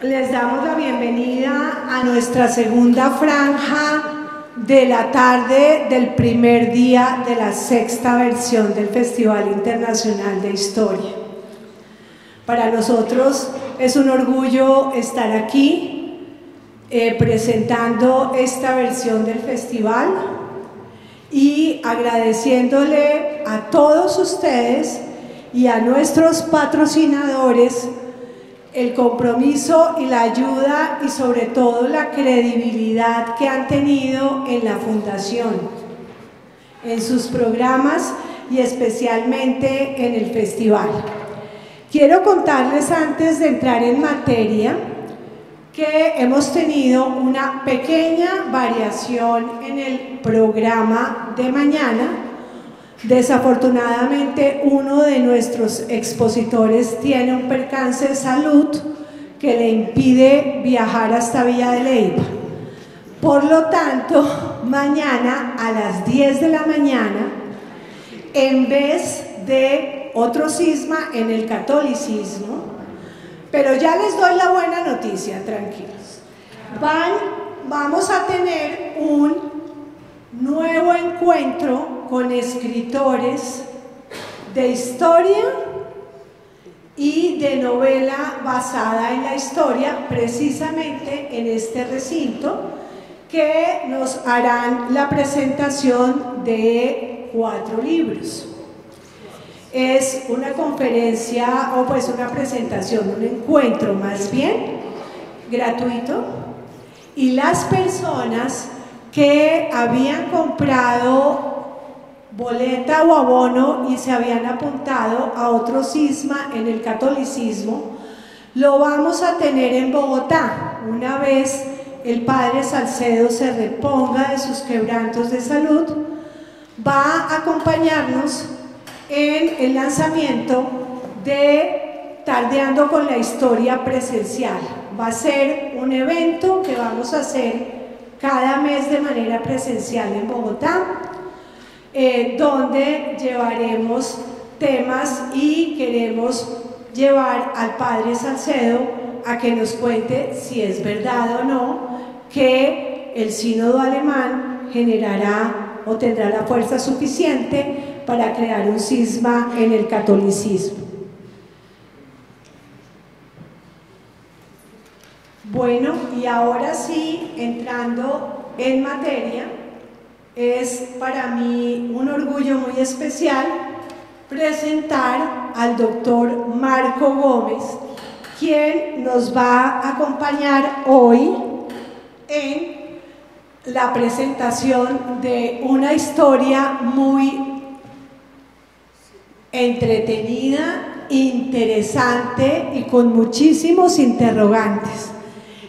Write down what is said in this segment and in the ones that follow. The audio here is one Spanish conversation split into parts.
Les damos la bienvenida a nuestra segunda franja de la tarde del primer día de la sexta versión del Festival Internacional de Historia. Para nosotros es un orgullo estar aquí presentando esta versión del festival y agradeciéndole a todos ustedes y a nuestros patrocinadores el compromiso y la ayuda y sobre todo la credibilidad que han tenido en la Fundación, en sus programas y especialmente en el festival. Quiero contarles antes de entrar en materia que hemos tenido una pequeña variación en el programa de mañana. Desafortunadamente, uno de nuestros expositores tiene un percance de salud que le impide viajar hasta Villa de Leyva. Por lo tanto, mañana a las 10 de la mañana, en vez de otro cisma en el catolicismo, pero ya les doy la buena noticia, tranquilos, vamos a tener un nuevo encuentro con escritores de historia y de novela basada en la historia, precisamente en este recinto, que nos harán la presentación de 4 libros. Es una conferencia, o pues una presentación, un encuentro más bien, gratuito, y las personas que habían comprado boleta o abono y se habían apuntado a otro cisma en el catolicismo, lo vamos a tener en Bogotá, una vez el padre Salcedo se reponga de sus quebrantos de salud. Va a acompañarnos en el lanzamiento de Tardeando con la Historia presencial. Va a ser un evento que vamos a hacer cada mes de manera presencial en Bogotá, donde llevaremos temas y queremos llevar al padre Salcedo a que nos cuente si es verdad o no que el sínodo alemán generará o tendrá la fuerza suficiente para crear un cisma en el catolicismo. Bueno, y ahora sí, entrando en materia, es para mí un orgullo muy especial presentar al doctor Marco Gómez, quien nos va a acompañar hoy en la presentación de una historia muy entretenida, interesante y con muchísimos interrogantes.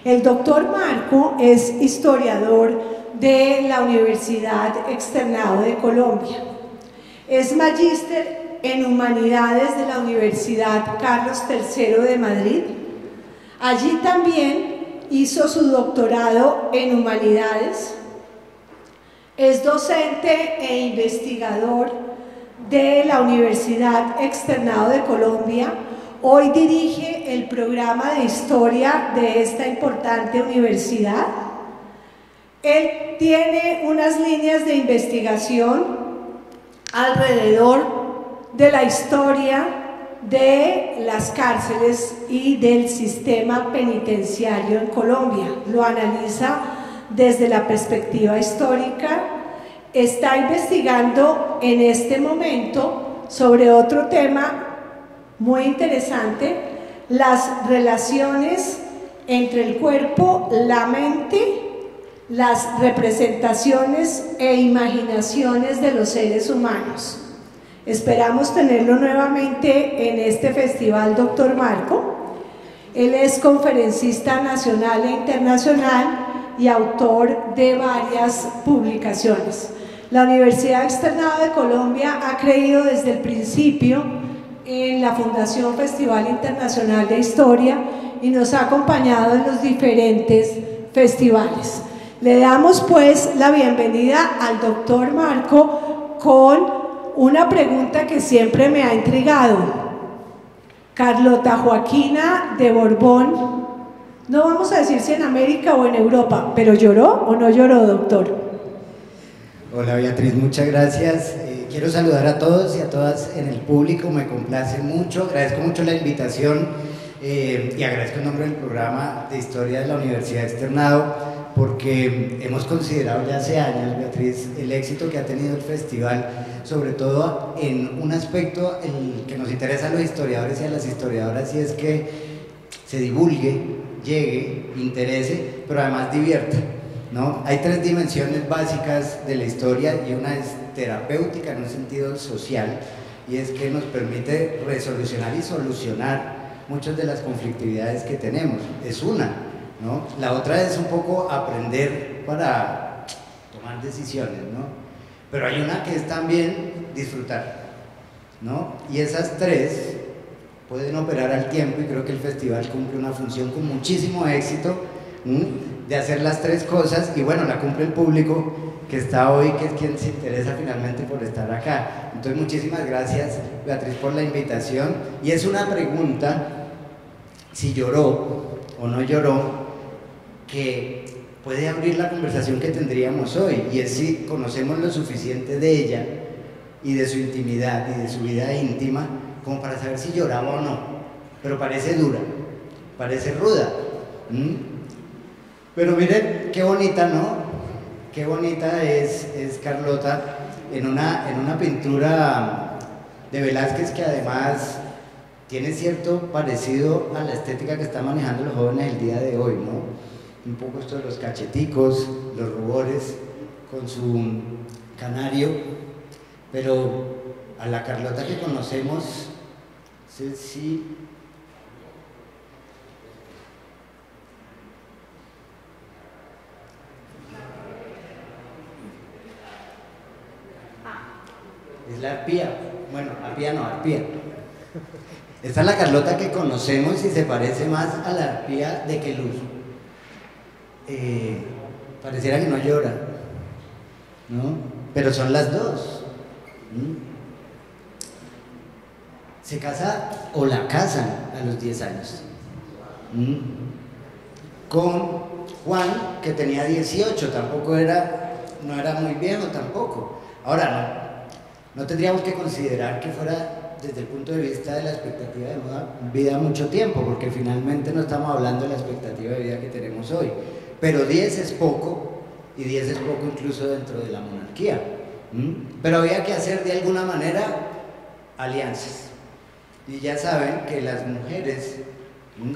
El doctor Marco es historiador de la Universidad Externado de Colombia. Es magíster en Humanidades de la Universidad Carlos III de Madrid. Allí también hizo su doctorado en Humanidades. Es docente e investigador de la Universidad Externado de Colombia. Hoy dirige el programa de historia de esta importante universidad. Él tiene unas líneas de investigación alrededor de la historia de las cárceles y del sistema penitenciario en Colombia. Lo analiza desde la perspectiva histórica. Está investigando en este momento sobre otro tema muy interesante, las relaciones entre el cuerpo, la mente, las representaciones e imaginaciones de los seres humanos. Esperamos tenerlo nuevamente en este festival, doctor Marco. Él es conferencista nacional e internacional y autor de varias publicaciones. La Universidad Externado de Colombia ha creído desde el principio en la Fundación Festival Internacional de Historia y nos ha acompañado en los diferentes festivales. Le damos pues la bienvenida al doctor Marco con una pregunta que siempre me ha intrigado. Carlota Joaquina de Borbón No vamos a decir si en América o en Europa, pero ¿lloró o no lloró, doctor? Hola Beatriz, muchas gracias. Quiero saludar a todos y a todas en el público, me complace mucho, agradezco mucho la invitación y agradezco en nombre del programa de Historia de la Universidad Externado, porque hemos considerado ya hace años, Beatriz, el éxito que ha tenido el festival, sobre todo en un aspecto el que nos interesa a los historiadores y a las historiadoras, y es que se divulgue, llegue, interese, pero además divierta, ¿no? Hay tres dimensiones básicas de la historia, y una es terapéutica en un sentido social, y es que nos permite resolucionar y solucionar muchas de las conflictividades que tenemos, es una, ¿no? La otra es un poco aprender para tomar decisiones, ¿no? Pero hay una que es también disfrutar, ¿no? Y esas tres pueden operar al tiempo, y creo que el festival cumple una función con muchísimo éxito, de hacer las tres cosas, y bueno, la cumple el público que está hoy, que es quien se interesa finalmente por estar acá. Entonces muchísimas gracias, Beatriz, por la invitación, y es una pregunta, si lloró o no lloró, que puede abrir la conversación que tendríamos hoy, y es si conocemos lo suficiente de ella y de su intimidad y de su vida íntima como para saber si lloraba o no. Pero parece dura, parece ruda, pero miren qué bonita, ¿no? Qué bonita es Carlota en una pintura de Velázquez, que además tiene cierto parecido a la estética que están manejando los jóvenes el día de hoy, ¿no? Un poco esto de los cacheticos, los rubores, con su canario, pero a la Carlota que conocemos, sí, es la arpía, bueno, arpía no, arpía. Esta es la Carlota que conocemos y se parece más a la arpía de Queluz. Pareciera que no llora, ¿no? Pero son las dos. Se casa o la casan a los 10 años con Juan, que tenía 18, tampoco no era muy viejo tampoco. Ahora, no tendríamos que considerar que fuera desde el punto de vista de la expectativa de vida mucho tiempo, porque finalmente no estamos hablando de la expectativa de vida que tenemos hoy, pero 10 es poco, y 10 es poco incluso dentro de la monarquía, pero había que hacer de alguna manera alianzas, y ya saben que las mujeres,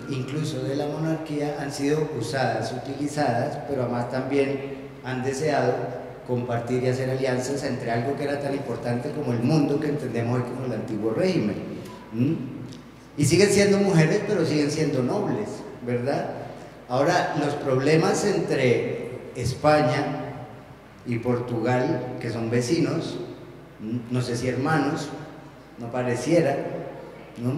incluso de la monarquía, han sido usadas, utilizadas, pero además también han deseado compartir y hacer alianzas entre algo que era tan importante como el mundo que entendemos hoy como el antiguo régimen. Y siguen siendo mujeres, pero siguen siendo nobles, ¿verdad? Ahora, los problemas entre España y Portugal, que son vecinos, no sé si hermanos, no pareciera, ¿no?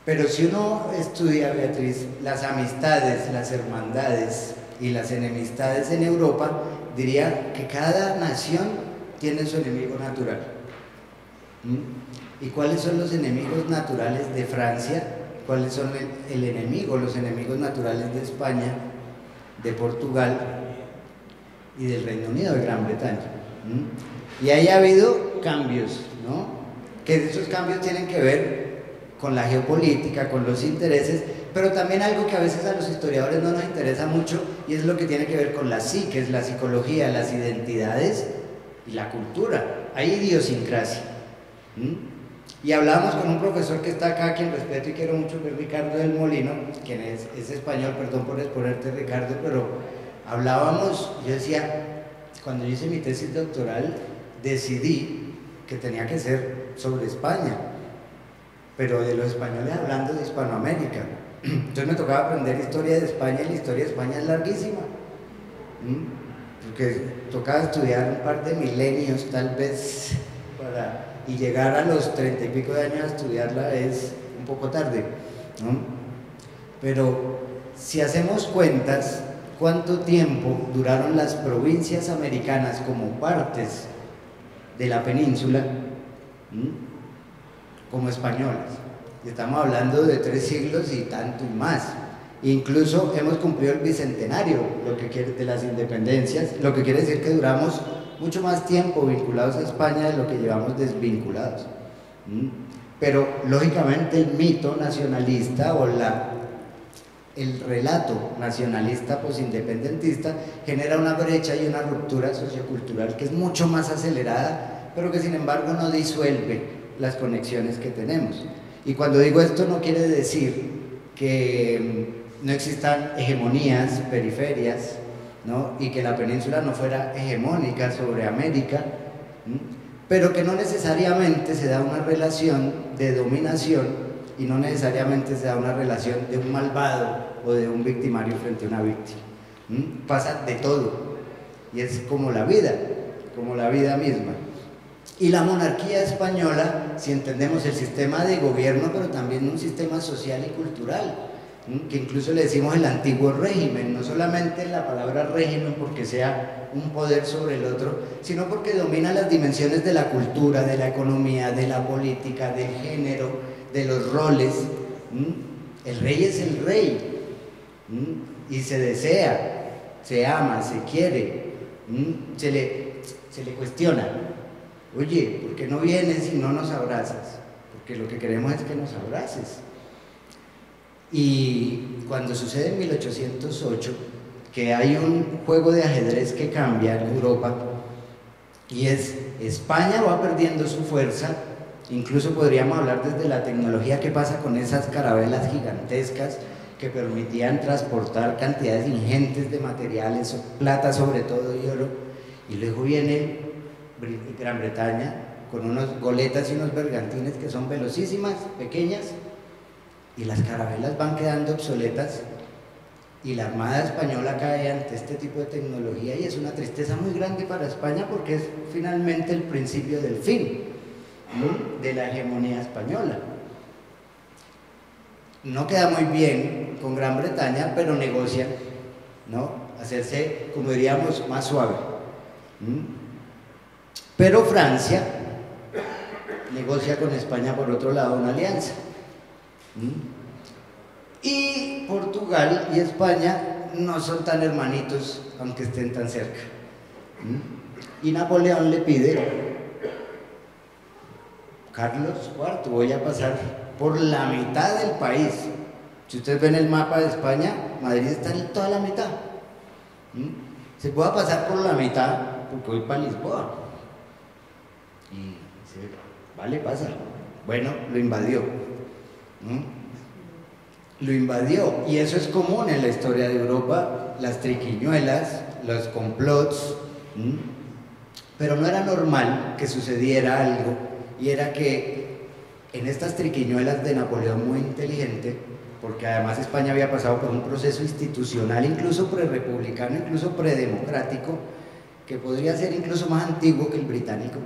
Pero si uno estudia, Beatriz, las amistades, las hermandades y las enemistades en Europa, diría que cada nación tiene su enemigo natural. ¿Y cuáles son los enemigos naturales de Francia? ¿Cuáles son los enemigos naturales de España, de Portugal y del Reino Unido, de Gran Bretaña? Y ahí ha habido cambios, ¿no? Que esos cambios tienen que ver con la geopolítica, con los intereses, pero también algo que a veces a los historiadores no nos interesa mucho, y es lo que tiene que ver con las psiques, la psicología, las identidades y la cultura. Hay idiosincrasia. Y hablábamos con un profesor que está acá, quien respeto y quiero mucho, que es Ricardo del Molino, quien es español, perdón por exponerte, Ricardo, pero hablábamos, yo decía, cuando yo hice mi tesis doctoral, decidí que tenía que ser sobre España, pero de los españoles hablando de Hispanoamérica. Entonces me tocaba aprender historia de España, y la historia de España es larguísima, porque tocaba estudiar un par de milenios tal vez, y llegar a los 30 y pico de años a estudiarla es un poco tarde, ¿no? Pero si hacemos cuentas, ¿cuánto tiempo duraron las provincias americanas como partes de la península como españolas? Y estamos hablando de 3 siglos y tanto y más. Incluso hemos cumplido el bicentenario, lo que quiere, de las independencias, lo que quiere decir que duramos mucho más tiempo vinculados a España de lo que llevamos desvinculados. Pero lógicamente el mito nacionalista o el relato nacionalista posindependentista genera una brecha y una ruptura sociocultural que es mucho más acelerada, pero que sin embargo no disuelve las conexiones que tenemos. Y cuando digo esto no quiere decir que no existan hegemonías, periferias, ¿no? Y que la península no fuera hegemónica sobre América, pero que no necesariamente se da una relación de dominación y no necesariamente se da una relación de un malvado o de un victimario frente a una víctima. Pasa de todo, y es como la vida misma. Y la monarquía española, si entendemos el sistema de gobierno, pero también un sistema social y cultural, que incluso le decimos el antiguo régimen, no solamente la palabra régimen porque sea un poder sobre el otro, sino porque domina las dimensiones de la cultura, de la economía, de la política, del género, de los roles. El rey es el rey, y se desea, se ama, se quiere, se le cuestiona. Oye, ¿por qué no vienes y no nos abrazas? Porque lo que queremos es que nos abraces. Y cuando sucede en 1808, que hay un juego de ajedrez que cambia en Europa, y es España va perdiendo su fuerza, incluso podríamos hablar desde la tecnología, qué pasa con esas carabelas gigantescas que permitían transportar cantidades ingentes de materiales, plata sobre todo y oro, y luego viene Gran Bretaña con unos goletas y unos bergantines que son velocísimas, pequeñas, y las carabelas van quedando obsoletas y la Armada Española cae ante este tipo de tecnología, y es una tristeza muy grande para España porque es finalmente el principio del fin, ¿no?, de la hegemonía española. No queda muy bien con Gran Bretaña, pero negocian, ¿no?, hacerse, como diríamos, más suave. Pero Francia negocia con España por otro lado una alianza. Y Portugal y España no son tan hermanitos, aunque estén tan cerca. Y Napoleón le pide: Carlos IV, voy a pasar por la mitad del país. Si ustedes ven el mapa de España, Madrid está en toda la mitad. Se puede pasar por la mitad porque voy para Lisboa. Y dice: vale, pasa. Bueno, lo invadió. Lo invadió, y eso es común en la historia de Europa, las triquiñuelas, los complots, pero no era normal que sucediera algo, y era que en estas triquiñuelas de Napoleón muy inteligente, porque además España había pasado por un proceso institucional incluso prerepublicano, incluso predemocrático, que podría ser incluso más antiguo que el británico,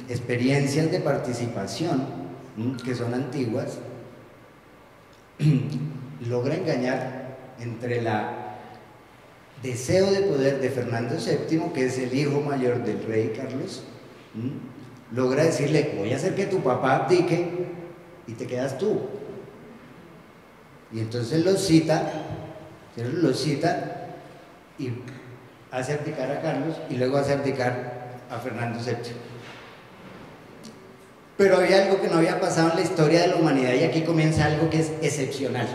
experiencias de participación que son antiguas, logra engañar entre el deseo de poder de Fernando VII, que es el hijo mayor del rey Carlos, logra decirle: voy a hacer que tu papá abdique y te quedas tú. Y entonces lo cita y hace abdicar a Carlos y luego hace abdicar a Fernando VII. Pero había algo que no había pasado en la historia de la humanidad, y aquí comienza algo que es excepcional,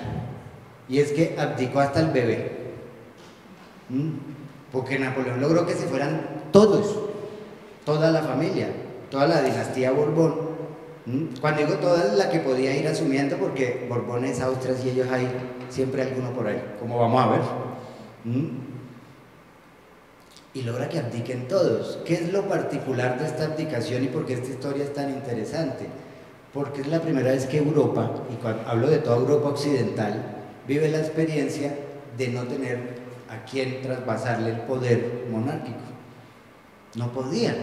y es que abdicó hasta el bebé, porque Napoleón logró que se fueran todos, toda la familia, toda la dinastía Borbón. Cuando digo toda, es la que podía ir asumiendo, porque Borbones, Austrias y ellos hay siempre alguno por ahí, como vamos a ver. Y logra que abdiquen todos. ¿Qué es lo particular de esta abdicación y por qué esta historia es tan interesante? Porque es la primera vez que Europa, y cuando hablo de toda Europa occidental, vive la experiencia de no tener a quien traspasarle el poder monárquico. No podían.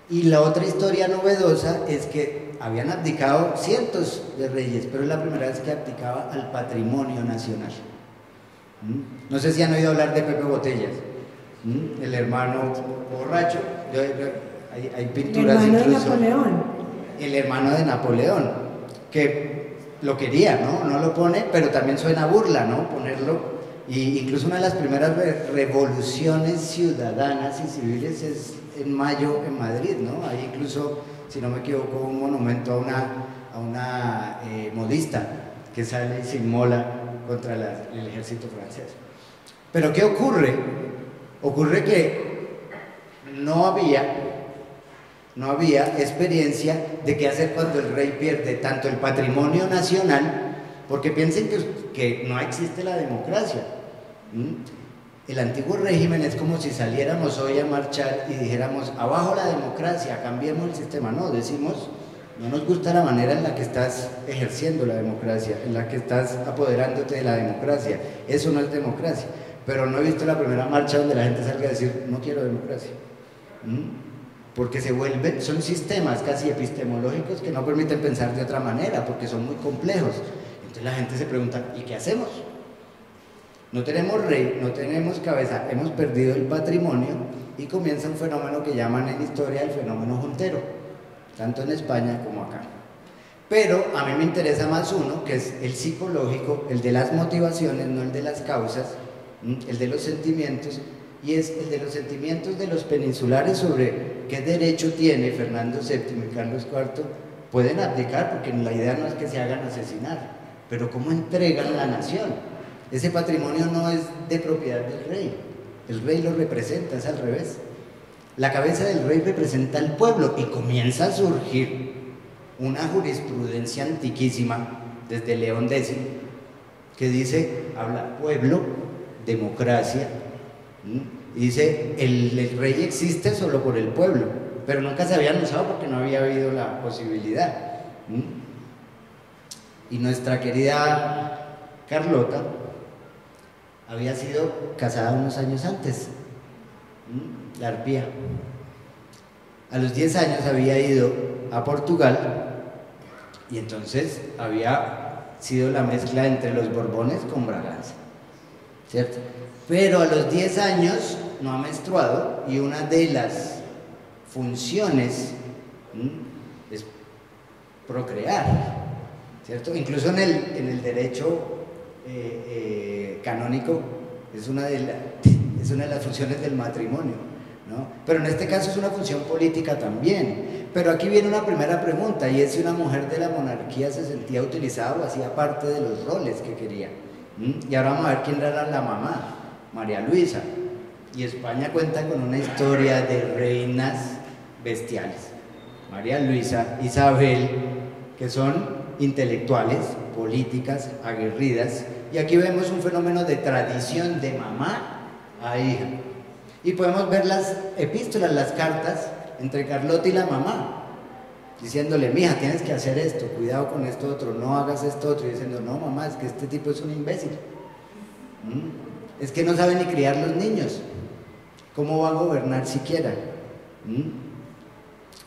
Y la otra historia novedosa es que habían abdicado cientos de reyes, pero es la primera vez que abdicaba al patrimonio nacional. No sé si han oído hablar de Pepe Botellas, el hermano borracho. Hay pinturas, el hermano incluso, de Napoleón. el hermano de Napoleón, que lo quería, ¿no? No lo pone, pero también suena burla, ¿no? Ponerlo. Y incluso una de las primeras revoluciones ciudadanas y civiles es en mayo en Madrid, ¿no? Hay incluso, si no me equivoco, un monumento a una modista que sale y se inmola contra el ejército francés. Pero ¿qué ocurre? Ocurre que no había experiencia de qué hacer cuando el rey pierde tanto el patrimonio nacional, porque piensen que no existe la democracia. El antiguo régimen es como si saliéramos hoy a marchar y dijéramos, abajo la democracia, cambiemos el sistema. No, decimos, no nos gusta la manera en la que estás ejerciendo la democracia, en la que estás apoderándote de la democracia. Eso no es democracia. Pero no he visto la primera marcha donde la gente salga a decir, no quiero democracia. Porque son sistemas casi epistemológicos que no permiten pensar de otra manera, porque son muy complejos. Entonces la gente se pregunta, ¿y qué hacemos? No tenemos rey, no tenemos cabeza, hemos perdido el patrimonio, y comienza un fenómeno que llaman en historia el fenómeno juntero, tanto en España como acá. Pero a mí me interesa más uno, que es el psicológico, el de las motivaciones, no el de las causas, el de los sentimientos, y es el de los sentimientos de los peninsulares sobre qué derecho tiene Fernando VII y Carlos IV. Pueden abdicar, porque la idea no es que se hagan asesinar, pero cómo entregan la nación. Ese patrimonio no es de propiedad del rey, el rey lo representa, es al revés. La cabeza del rey representa al pueblo, y comienza a surgir una jurisprudencia antiquísima desde León X, que dice, habla pueblo, democracia, y dice, el rey existe solo por el pueblo, pero nunca se había anunciado porque no había habido la posibilidad. Y nuestra querida Carlota había sido casada unos años antes, la arpía. A los 10 años había ido a Portugal, y entonces había sido la mezcla entre los Borbones con Braganza, ¿cierto? Pero a los 10 años no ha menstruado, y una de las funciones es procrear, ¿cierto? Incluso en el derecho canónico es una de las funciones del matrimonio, ¿no? Pero en este caso es una función política también. Pero aquí viene una primera pregunta, y es si una mujer de la monarquía se sentía utilizada o hacía parte de los roles que quería. Y ahora vamos a ver quién era la mamá, María Luisa. Y España cuenta con una historia de reinas bestiales. María Luisa, Isabel, que son intelectuales, políticas, aguerridas, y aquí vemos un fenómeno de tradición de mamá a hija. Y podemos ver las epístolas, las cartas entre Carlota y la mamá, diciéndole, mija, tienes que hacer esto, cuidado con esto otro, no hagas esto otro, y diciendo, no mamá, es que este tipo es un imbécil, es que no sabe ni criar los niños, ¿cómo va a gobernar siquiera?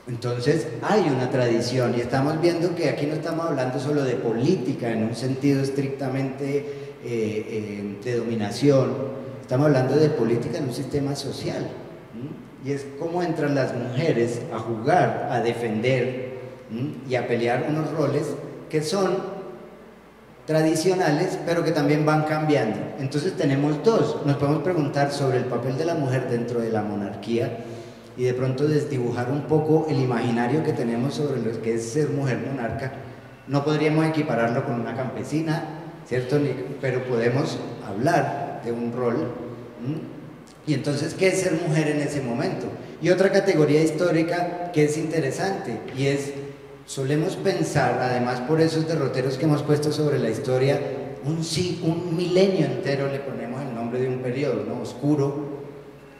Entonces hay una tradición, y estamos viendo que aquí no estamos hablando solo de política en un sentido estrictamente de dominación, estamos hablando de política en un sistema social, y es cómo entran las mujeres a jugar, a defender y a pelear unos roles que son tradicionales, pero que también van cambiando. Entonces tenemos dos, nos podemos preguntar sobre el papel de la mujer dentro de la monarquía, y de pronto desdibujar un poco el imaginario que tenemos sobre lo que es ser mujer monarca. No podríamos equipararlo con una campesina, ¿cierto? Pero podemos hablar de un rol. Y entonces, ¿qué es ser mujer en ese momento? Y otra categoría histórica que es interesante, y es, solemos pensar, además por esos derroteros que hemos puesto sobre la historia, un milenio entero le ponemos el nombre de un periodo, ¿no? Oscuro,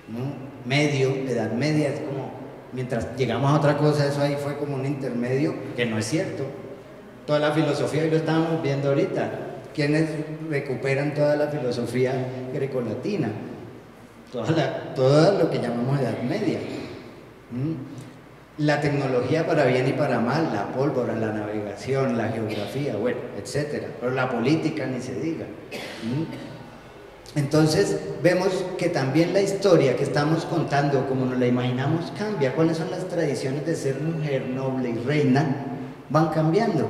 ¿no? Medio, Edad Media, es como, mientras llegamos a otra cosa, eso ahí fue como un intermedio, que no es cierto. Toda la filosofía, y lo estamos viendo ahorita, quienes recuperan toda la filosofía grecolatina, todo lo que llamamos Edad Media. La tecnología para bien y para mal, la pólvora, la navegación, la geografía, bueno, etcétera, pero la política ni se diga. Entonces vemos que también la historia que estamos contando, como nos la imaginamos, cambia. ¿Cuáles son las tradiciones de ser mujer, noble y reina? Van cambiando,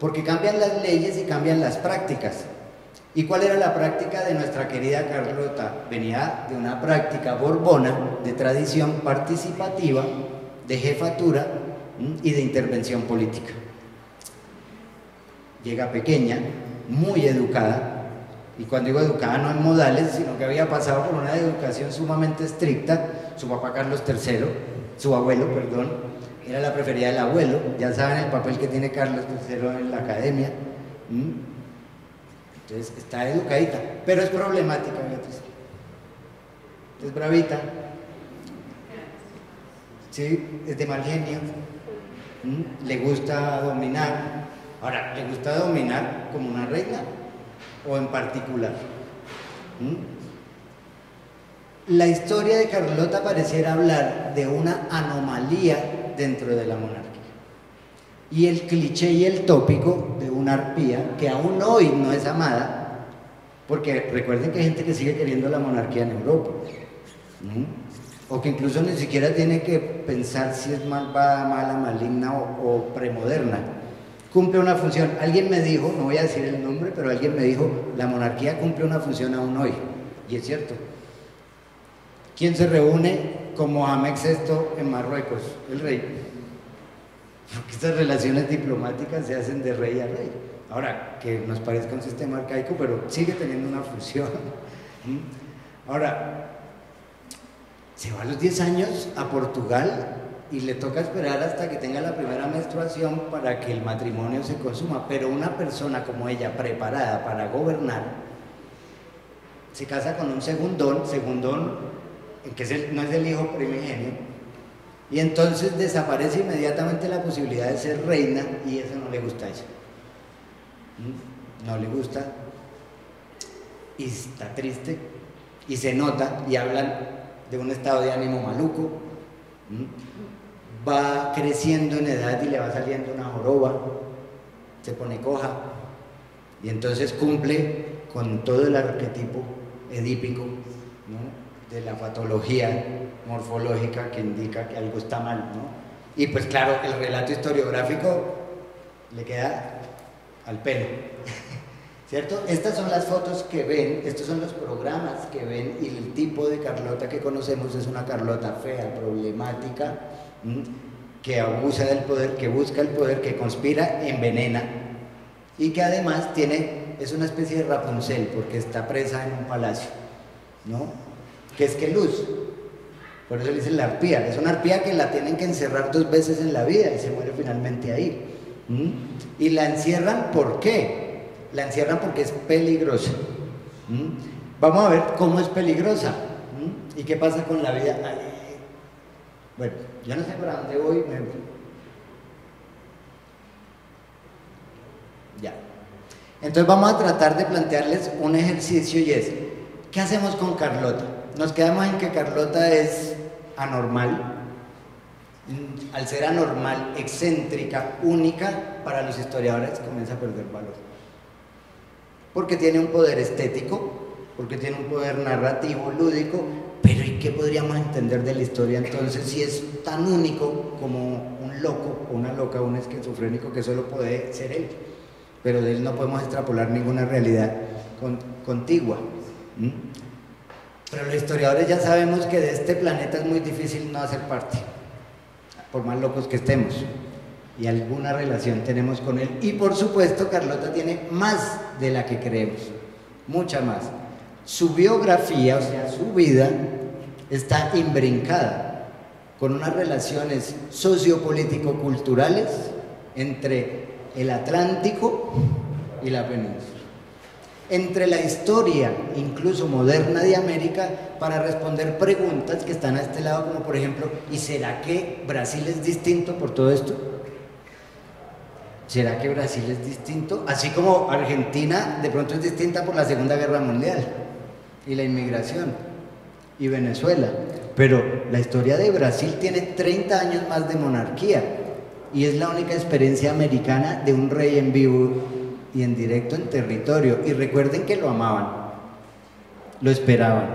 porque cambian las leyes y cambian las prácticas. ¿Y cuál era la práctica de nuestra querida Carlota? Venía de una práctica borbona, de tradición participativa, de jefatura y de intervención política. Llega pequeña, muy educada, y cuando digo educada no en modales, sino que había pasado por una educación sumamente estricta. Su papá Carlos III, su abuelo, perdón, era la preferida del abuelo. Ya saben el papel que tiene Carlos III en la academia. Entonces está educadita, pero es problemática, Beatriz. Es bravita, ¿sí? Es de mal genio, le gusta dominar. Ahora, ¿le gusta dominar como una reina o en particular? La historia de Carlota pareciera hablar de una anomalía dentro de la monarquía y el cliché y el tópico de una arpía que aún hoy no es amada, porque recuerden que hay gente que sigue queriendo la monarquía en Europa, o que incluso ni siquiera tiene que pensar si es malvada, mala, maligna o premoderna. Cumple una función. Alguien me dijo, no voy a decir el nombre, pero alguien me dijo, la monarquía cumple una función aún hoy, y es cierto. ¿Quién se reúne con Mohamed VI en Marruecos? El rey. Porque estas relaciones diplomáticas se hacen de rey a rey. Ahora, que nos parezca un sistema arcaico, pero sigue teniendo una función. Ahora, se va a los 10 años a Portugal y le toca esperar hasta que tenga la primera menstruación para que el matrimonio se consuma. Pero una persona como ella, preparada para gobernar, se casa con un segundón, que no es el hijo primigenio, y entonces desaparece inmediatamente la posibilidad de ser reina, y eso no le gusta a ella. No le gusta, y está triste, y se nota, y hablan de un estado de ánimo maluco. Va creciendo en edad y le va saliendo una joroba, se pone coja, y entonces cumple con todo el arquetipo edípico, ¿no?, de la patología morfológica que indica que algo está mal, ¿no? Y pues claro, el relato historiográfico le queda al pelo, ¿cierto? Estas son las fotos que ven, estos son los programas que ven, y el tipo de Carlota que conocemos es una Carlota fea, problemática, que abusa del poder, que busca el poder, que conspira, envenena, y que además es una especie de Rapunzel, porque está presa en un palacio, ¿no?, que es que luz, por eso le dicen la arpía. Es una arpía que la tienen que encerrar 2 veces en la vida y se muere finalmente ahí. Y la encierran, ¿por qué? La encierran porque es peligrosa. Vamos a ver cómo es peligrosa y qué pasa con la vida. Bueno, yo no sé para dónde voy. Ya. Entonces vamos a tratar de plantearles un ejercicio, y es, ¿qué hacemos con Carlota? Nos quedamos en que Carlota es anormal. Al ser anormal, excéntrica, única, para los historiadores comienza a perder valor. Porque tiene un poder estético, porque tiene un poder narrativo, lúdico, pero ¿y qué podríamos entender de la historia entonces si es tan único como un loco o una loca, un esquizofrénico que solo puede ser él? Pero de él no podemos extrapolar ninguna realidad contigua. Pero los historiadores ya sabemos que de este planeta es muy difícil no hacer parte, por más locos que estemos, y alguna relación tenemos con él. Y por supuesto Carlota tiene más de la que creemos, mucha más. Su biografía, o sea, su vida, está imbrincada con unas relaciones sociopolítico-culturales entre el Atlántico y la península, entre la historia incluso moderna de América, para responder preguntas que están a este lado, como por ejemplo, ¿y será que Brasil es distinto por todo esto? ¿Será que Brasil es distinto? Así como Argentina de pronto es distinta por la Segunda Guerra Mundial y la inmigración, y Venezuela, pero la historia de Brasil tiene 30 años más de monarquía y es la única experiencia americana de un rey en vivo y en directo en territorio. Y recuerden que lo amaban, lo esperaban,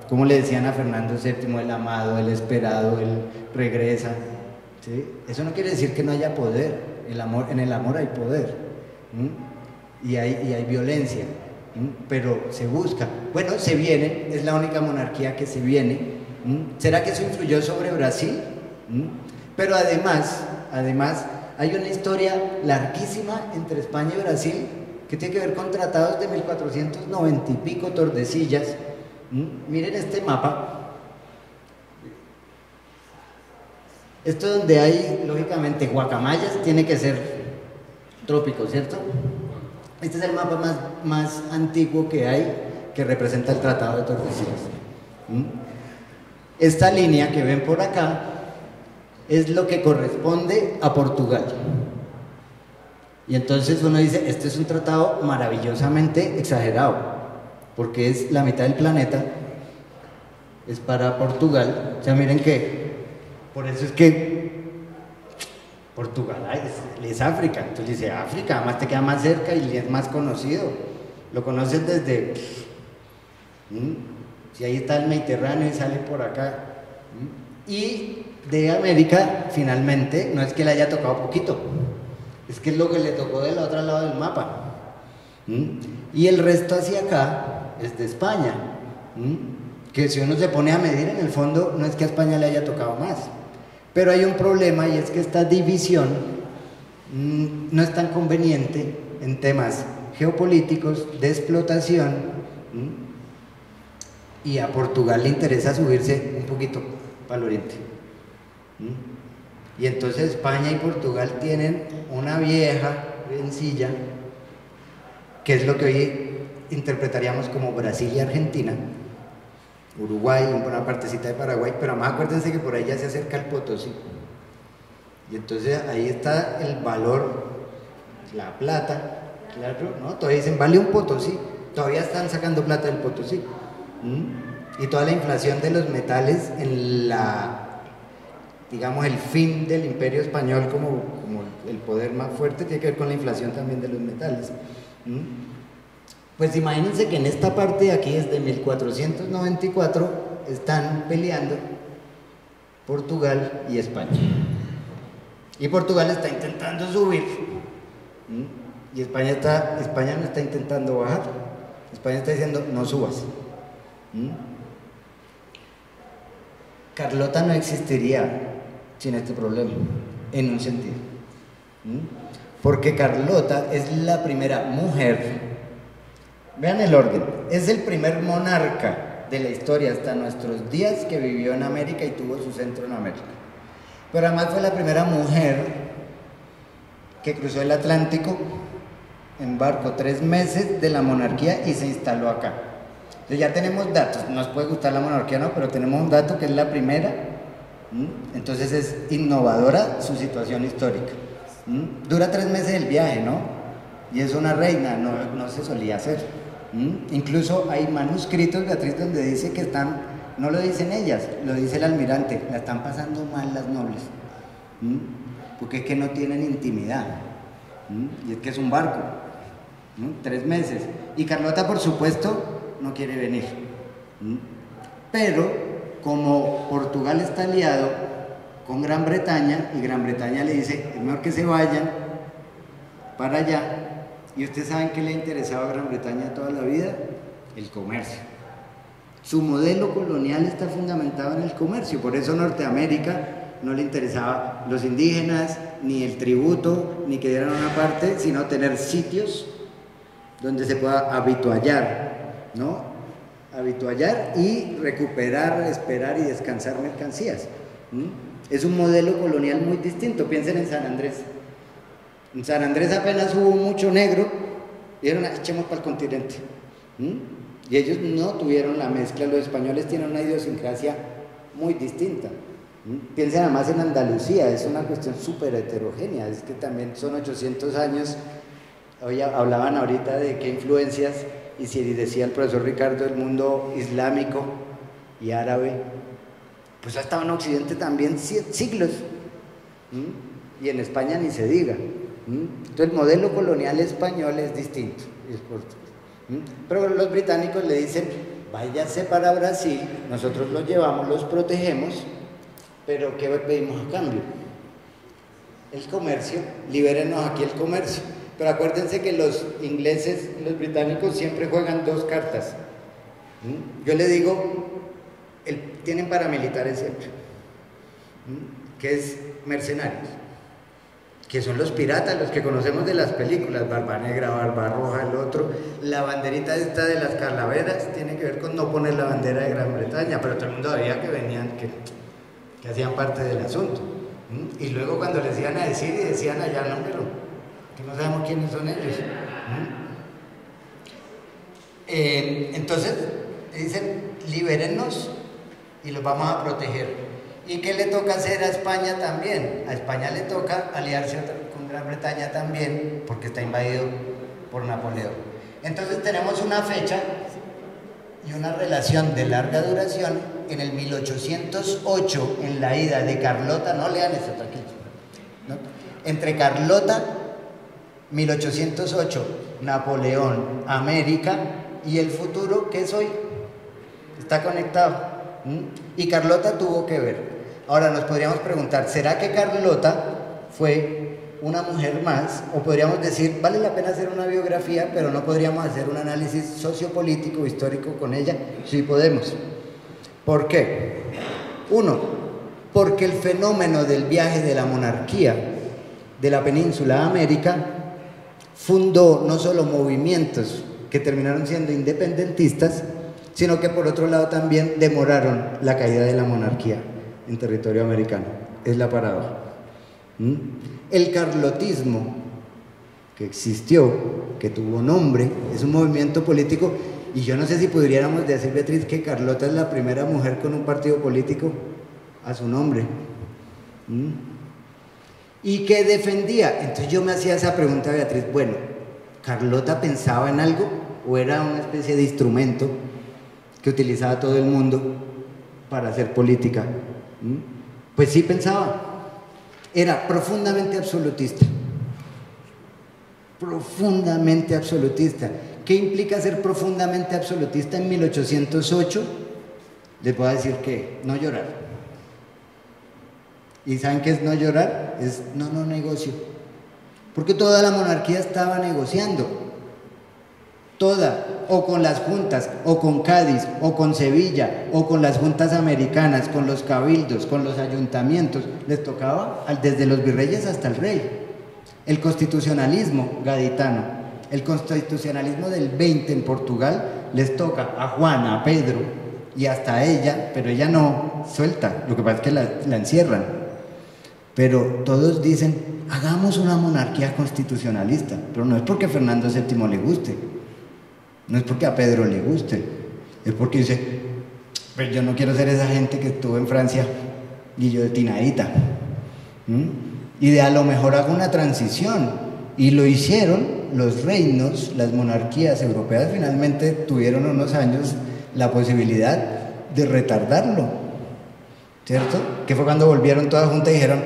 como le decían a Fernando VII, el amado, el esperado, el regresa, ¿sí? Eso no quiere decir que no haya poder. En el amor hay poder, y hay violencia, pero se busca. Bueno, se viene, es la única monarquía que se viene. ¿Será que eso influyó sobre Brasil? Pero además hay una historia larguísima entre España y Brasil que tiene que ver con tratados de 1490 y pico, Tordesillas. Miren este mapa. Esto donde hay, lógicamente, guacamayas, tiene que ser trópico, ¿cierto? Este es el mapa más antiguo que hay, que representa el Tratado de Tordesillas. Esta línea que ven por acá es lo que corresponde a Portugal. Y entonces uno dice, este es un tratado maravillosamente exagerado, porque es la mitad del planeta, es para Portugal. O sea, miren que, por eso es que Portugal es África. Entonces dice, África, además te queda más cerca y es más conocido. Lo conoces desde... Si ahí está el Mediterráneo y sale por acá. Y de América, finalmente, no es que le haya tocado poquito, es que es lo que le tocó del otro lado del mapa. Y el resto hacia acá es de España. Que si uno se pone a medir, en el fondo no es que a España le haya tocado más. Pero hay un problema, y es que esta división no es tan conveniente en temas geopolíticos, de explotación, y a Portugal le interesa subirse un poquito para el oriente. Y entonces España y Portugal tienen una vieja rencilla, que es lo que hoy interpretaríamos como Brasil y Argentina, Uruguay, una partecita de Paraguay, pero además acuérdense que por ahí ya se acerca el Potosí. Y entonces ahí está el valor, la plata, claro, ¿no? Todavía dicen, vale un Potosí, todavía están sacando plata del Potosí. Y toda la inflación de los metales en digamos, el fin del Imperio Español como el poder más fuerte tiene que ver con la inflación también de los metales. Pues imagínense que en esta parte de aquí, desde 1494, están peleando Portugal y España. Y Portugal está intentando subir, y España no está intentando bajar. España está diciendo, no subas. Carlota no existiría sin este problema, en un sentido. Porque Carlota es la primera mujer. Vean el orden, es el primer monarca de la historia hasta nuestros días que vivió en América y tuvo su centro en América. Pero además fue la primera mujer que cruzó el Atlántico en barco 3 meses de la monarquía y se instaló acá. Entonces ya tenemos datos, nos puede gustar la monarquía, no, pero tenemos un dato que es la primera. Entonces es innovadora su situación histórica. Dura 3 meses el viaje, ¿no? Y es una reina, no se solía hacer. Incluso hay manuscritos, Beatriz, donde dice que están, no lo dicen ellas, lo dice el almirante, la están pasando mal las nobles, porque es que no tienen intimidad, y es que es un barco, 3 meses, y Carlota por supuesto no quiere venir, pero como Portugal está aliado con Gran Bretaña, y Gran Bretaña le dice, es mejor que se vayan para allá. ¿Y ustedes saben qué le interesaba a Gran Bretaña toda la vida? El comercio. Su modelo colonial está fundamentado en el comercio, por eso Norteamérica no le interesaba los indígenas, ni el tributo, ni que dieran una parte, sino tener sitios donde se pueda habituallar, ¿no? Habituallar y recuperar, esperar y descansar mercancías. Es un modelo colonial muy distinto. Piensen en San Andrés. En San Andrés apenas hubo mucho negro, y dijeron, echemos para el continente. Y ellos no tuvieron la mezcla. Los españoles tienen una idiosincrasia muy distinta. Piensen además en Andalucía, es una cuestión súper heterogénea, es que también son 800 años. Hoy hablaban ahorita de qué influencias, y si decía el profesor Ricardo, el mundo islámico y árabe, pues ha estado en Occidente también siglos, y en España ni se diga. Entonces el modelo colonial español es distinto, pero los británicos le dicen, váyanse para Brasil, nosotros los llevamos, los protegemos, pero ¿qué pedimos a cambio? El comercio, libérenos aquí el comercio. Pero acuérdense que los ingleses y los británicos siempre juegan dos cartas. Yo le digo, tienen paramilitares siempre, que es mercenarios, que son los piratas, los que conocemos de las películas, Barba Negra, Barba Roja, el otro. La banderita esta de las calaveras tiene que ver con no poner la bandera de Gran Bretaña, pero todo el mundo sabía que venían, que hacían parte del asunto. Y luego cuando les iban a decir, y decían allá, no, pero que no sabemos quiénes son ellos. Entonces dicen, libérennos y los vamos a proteger. ¿Y qué le toca hacer a España también? A España le toca aliarse con Gran Bretaña también, porque está invadido por Napoleón. Entonces tenemos una fecha y una relación de larga duración en el 1808, en la ida de Carlota, no lean esto, tranquilos, ¿no? Entre Carlota, 1808, Napoleón, América, y el futuro, que es hoy, está conectado. Y Carlota tuvo que ver. Ahora nos podríamos preguntar, ¿será que Carlota fue una mujer más? O podríamos decir, vale la pena hacer una biografía, pero no podríamos hacer un análisis sociopolítico, histórico con ella. Sí podemos. ¿Por qué? Uno, porque el fenómeno del viaje de la monarquía de la península a América fundó no solo movimientos que terminaron siendo independentistas, sino que por otro lado también demoraron la caída de la monarquía en territorio americano. Es la paradoja. El carlotismo que existió, que tuvo nombre, es un movimiento político, y yo no sé si pudiéramos decir, Beatriz, que Carlota es la primera mujer con un partido político a su nombre. Y que defendía. Entonces yo me hacía esa pregunta, Beatriz, bueno, ¿Carlota pensaba en algo o era una especie de instrumento que utilizaba todo el mundo para hacer política? Pues sí pensaba. Era profundamente absolutista. Profundamente absolutista. ¿Qué implica ser profundamente absolutista en 1808? Les voy a decir que no llorar. ¿Y saben qué es no llorar? Es no negocio. Porque toda la monarquía estaba negociando. Toda, o con las juntas, o con Cádiz, o con Sevilla, o con las juntas americanas, con los cabildos, con los ayuntamientos, les tocaba desde los virreyes hasta el rey. El constitucionalismo gaditano, el constitucionalismo del 20 en Portugal, les toca a Juana, a Pedro y hasta a ella, pero ella no suelta, lo que pasa es que la encierran. Pero todos dicen, hagamos una monarquía constitucionalista, pero no es porque Fernando VII le guste. No es porque a Pedro le guste, es porque dice, pues yo no quiero ser esa gente que estuvo en Francia y yo de tinadita. Y de a lo mejor hago una transición. Y lo hicieron los reinos, las monarquías europeas finalmente tuvieron unos años la posibilidad de retardarlo, ¿cierto? Que fue cuando volvieron todas juntas y dijeron,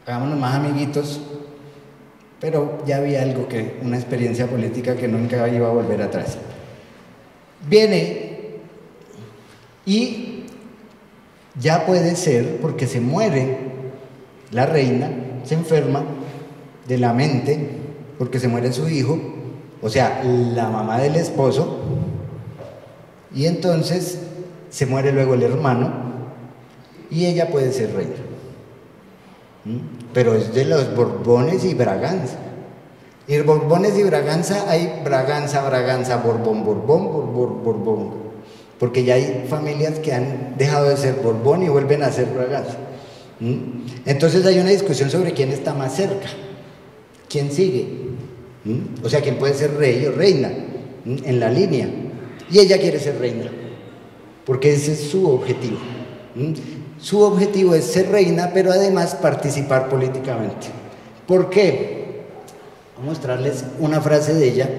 hagámonos más amiguitos. Pero ya había algo una experiencia política que nunca iba a volver atrás. Viene y ya puede ser, porque se muere la reina, se enferma de la mente, porque se muere su hijo, o sea, la mamá del esposo, y entonces se muere luego el hermano, y ella puede ser reina. Pero es de los Borbones y Braganza. Y Borbones y Braganza hay Braganza, Borbón, Borbón. Porque ya hay familias que han dejado de ser Borbón y vuelven a ser Braganza. Entonces hay una discusión sobre quién está más cerca, quién sigue. O sea, quién puede ser rey o reina en la línea. Y ella quiere ser reina, porque ese es su objetivo. Su objetivo es ser reina, pero además participar políticamente. ¿Por qué? Voy a mostrarles una frase de ella.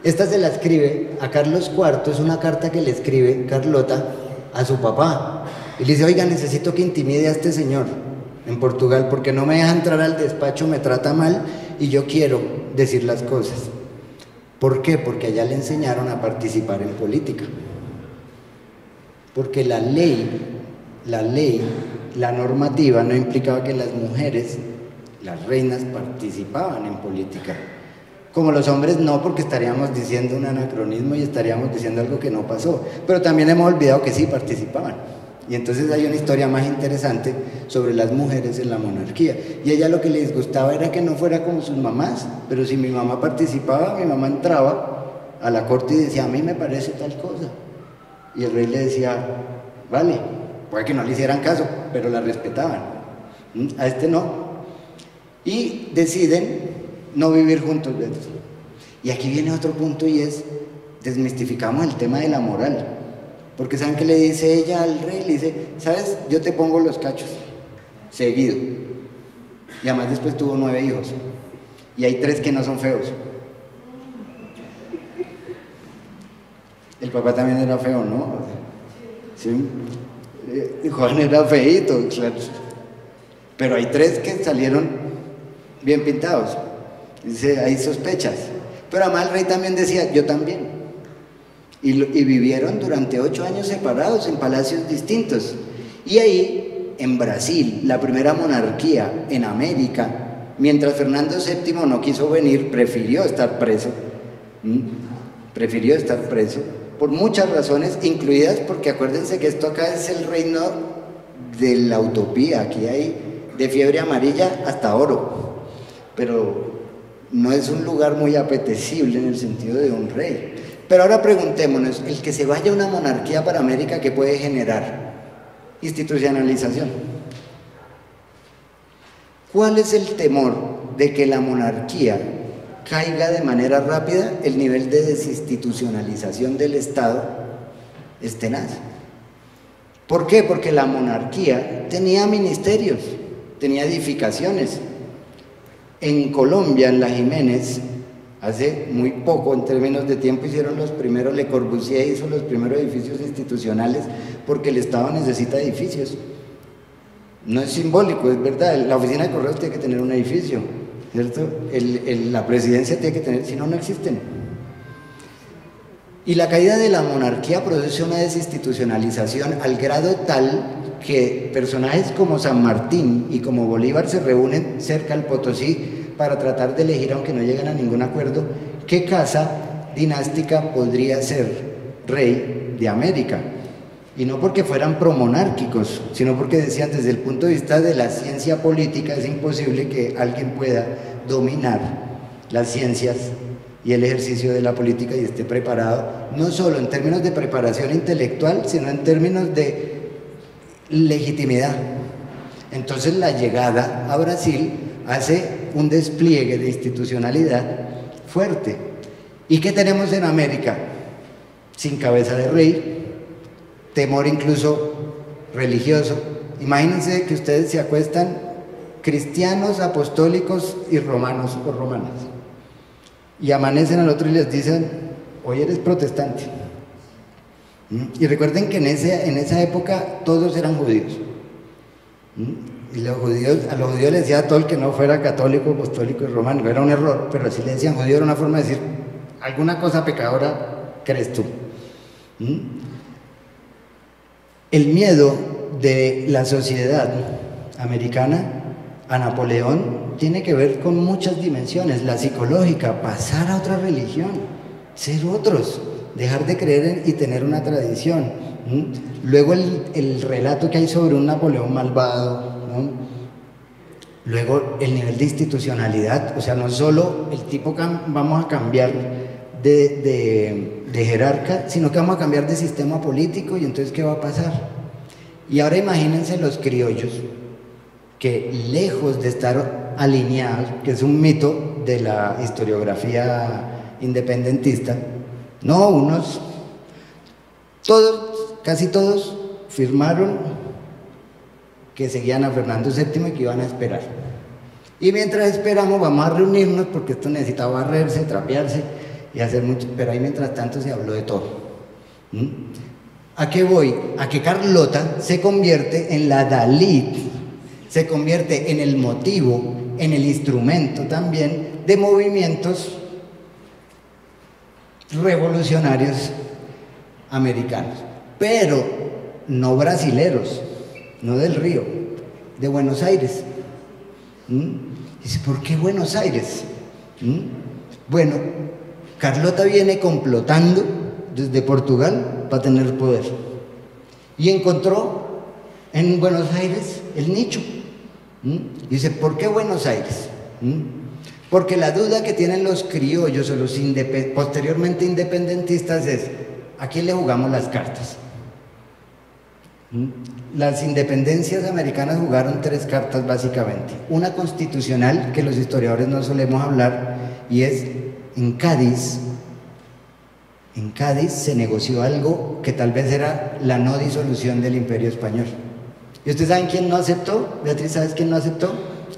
Esta se la escribe a Carlos IV, es una carta que le escribe Carlota a su papá. Y le dice, oiga, necesito que intimide a este señor en Portugal, porque no me deja entrar al despacho, me trata mal y yo quiero decir las cosas. ¿Por qué? Porque allá le enseñaron a participar en política. Porque la ley, la normativa no implicaba que las mujeres las reinas participaban en política. Como los hombres no, porque estaríamos diciendo un anacronismo y estaríamos diciendo algo que no pasó. Pero también hemos olvidado que sí participaban. Y entonces hay una historia más interesante sobre las mujeres en la monarquía. Y a ella lo que les gustaba era que no fuera como sus mamás. Pero si mi mamá participaba, mi mamá entraba a la corte y decía, a mí me parece tal cosa. Y el rey le decía, vale, puede que no le hicieran caso, pero la respetaban. A este no. Y deciden no vivir juntos. Y aquí viene otro punto y es, desmistificamos el tema de la moral. Porque ¿saben qué le dice ella al rey? Le dice, ¿sabes? Yo te pongo los cachos, seguido. Y además después tuvo 9 hijos. Y hay 3 que no son feos. El papá también era feo, ¿no? ¿Sí? Juan era feíto, claro. Pero hay 3 que salieron bien pintados. Dice, hay sospechas. Pero además el rey también decía, yo también. Y vivieron durante 8 años separados en palacios distintos. Y ahí, en Brasil, la primera monarquía en América, mientras Fernando VII no quiso venir, prefirió estar preso. Prefirió estar preso por muchas razones, incluidas porque acuérdense que esto acá es el reino de la utopía. Aquí hay de fiebre amarilla hasta oro. Pero no es un lugar muy apetecible en el sentido de un rey. Pero ahora preguntémonos, el que se vaya una monarquía para América, ¿qué puede generar? Institucionalización. ¿Cuál es el temor de que la monarquía caiga de manera rápida? El nivel de desinstitucionalización del Estado es tenaz. ¿Por qué? Porque la monarquía tenía ministerios, tenía edificaciones. En Colombia, en la Jiménez, hace muy poco, en términos de tiempo, hicieron los primeros, Le Corbusier hizo los primeros edificios institucionales, porque el Estado necesita edificios. No es simbólico, es verdad. La oficina de correos tiene que tener un edificio, ¿cierto? La presidencia tiene que tener, si no, no existen. Y la caída de la monarquía produce una desinstitucionalización al grado tal que personajes como San Martín y como Bolívar se reúnen cerca al Potosí para tratar de elegir, aunque no llegan a ningún acuerdo, qué casa dinástica podría ser rey de América. Y no porque fueran promonárquicos, sino porque decían, desde el punto de vista de la ciencia política, es imposible que alguien pueda dominar las ciencias y el ejercicio de la política y esté preparado, no solo en términos de preparación intelectual, sino en términos de legitimidad. Entonces la llegada a Brasil hace un despliegue de institucionalidad fuerte. ¿Y qué tenemos en América? Sin cabeza de rey, temor incluso religioso. Imagínense que ustedes se acuestan cristianos, apostólicos y romanos o romanas, y amanecen al otro y les dicen, hoy eres protestante. Y recuerden que en esa época todos eran judíos. Y a los judíos les decía a todo el que no fuera católico, apostólico y romano. Era un error, pero así le decían judío, era una forma de decir, alguna cosa pecadora crees tú. El miedo de la sociedad americana a Napoleón tiene que ver con muchas dimensiones. La psicológica, pasar a otra religión, ser otros, dejar de creer y tener una tradición. Luego el relato que hay sobre un Napoleón malvado, ¿no? Luego el nivel de institucionalidad, o sea, no solo el tipo vamos a cambiar de jerarca, sino que vamos a cambiar de sistema político. Y entonces, ¿qué va a pasar? Y ahora imagínense los criollos, que lejos de estar alineados, que es un mito de la historiografía independentista, no, casi todos firmaron que seguían a Fernando VII y que iban a esperar. Y mientras esperamos vamos a reunirnos, porque esto necesita barrerse, trapearse y hacer mucho, pero ahí mientras tanto se habló de todo. ¿A qué voy? A que Carlota se convierte en la Dalit, se convierte en el motivo, en el instrumento también de movimientos revolucionarios americanos, pero no brasileros, no del Río, de Buenos Aires. Dice, ¿por qué Buenos Aires? Bueno, Carlota viene complotando desde Portugal para tener poder. Y encontró en Buenos Aires el nicho. Dice, ¿por qué Buenos Aires? Porque la duda que tienen los criollos o los posteriormente independentistas es, ¿a quién le jugamos las cartas? Las independencias americanas jugaron 3 cartas básicamente. Una constitucional, que los historiadores no solemos hablar, y es en Cádiz se negoció algo que tal vez era la no disolución del Imperio Español. ¿Y ustedes saben quién no aceptó? Beatriz, ¿sabes quién no aceptó?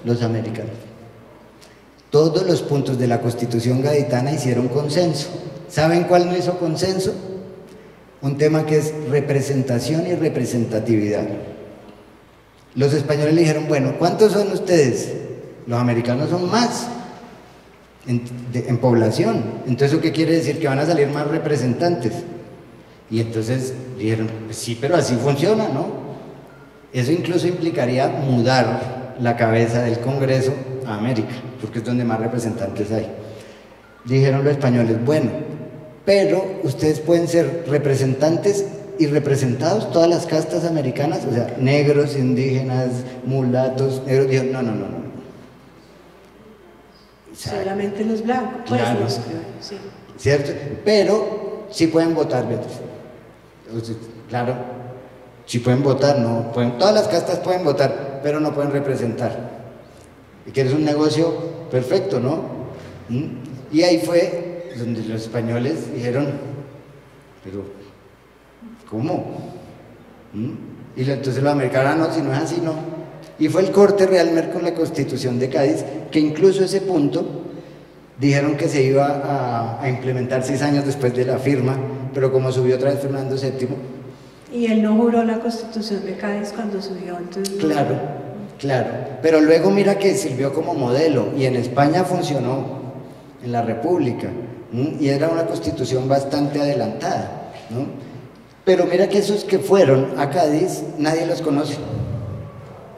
Los americanos. Todos los puntos de la Constitución gaditana hicieron consenso. ¿Saben cuál no hizo consenso? Un tema que es representación y representatividad. Los españoles le dijeron, bueno, ¿cuántos son ustedes? Los americanos son más en población. Entonces, ¿eso qué quiere decir? Que van a salir más representantes. Y entonces dijeron, pues sí, pero así funciona, ¿no? Eso incluso implicaría mudar la cabeza del Congreso a América, porque es donde más representantes hay. Dijeron los españoles, bueno, pero ustedes pueden ser representantes y representados, todas las castas americanas, o sea, negros, indígenas, mulatos, negros. Dijeron, no. Solamente los blancos, pues claro, los criollos, sí. ¿Cierto? Pero sí pueden votar, Beatriz. Claro, sí pueden votar, no pueden, todas las castas pueden votar, pero no pueden representar. Y que es un negocio perfecto, ¿no? Y ahí fue donde los españoles dijeron, pero ¿cómo? Y entonces los americanos, no, si no es así, no. Y fue el corte realmente con la Constitución de Cádiz, que incluso ese punto dijeron que se iba a implementar 6 años después de la firma, pero como subió otra vez Fernando VII. Y él no juró la Constitución de Cádiz cuando subió, entonces... Claro, pero luego mira que sirvió como modelo, y en España funcionó, en la República, y era una constitución bastante adelantada, ¿no? Pero mira que esos que fueron a Cádiz, nadie los conoce.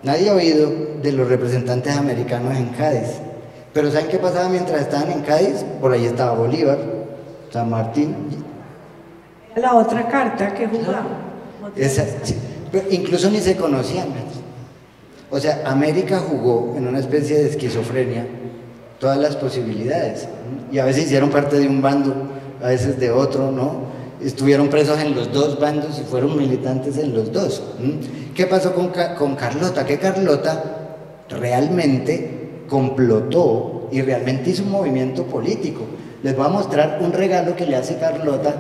Nadie ha oído de los representantes americanos en Cádiz. Pero ¿saben qué pasaba mientras estaban en Cádiz? Por ahí estaba Bolívar, San Martín. La otra carta que jugaba. Sí, pero incluso ni se conocían. O sea, América jugó en una especie de esquizofrenia todas las posibilidades. Y a veces hicieron parte de un bando, a veces de otro, ¿no? Estuvieron presos en los 2 bandos y fueron militantes en los 2. ¿Qué pasó con Carlota? Que Carlota realmente complotó y realmente hizo un movimiento político. Les voy a mostrar un regalo que le hace Carlota.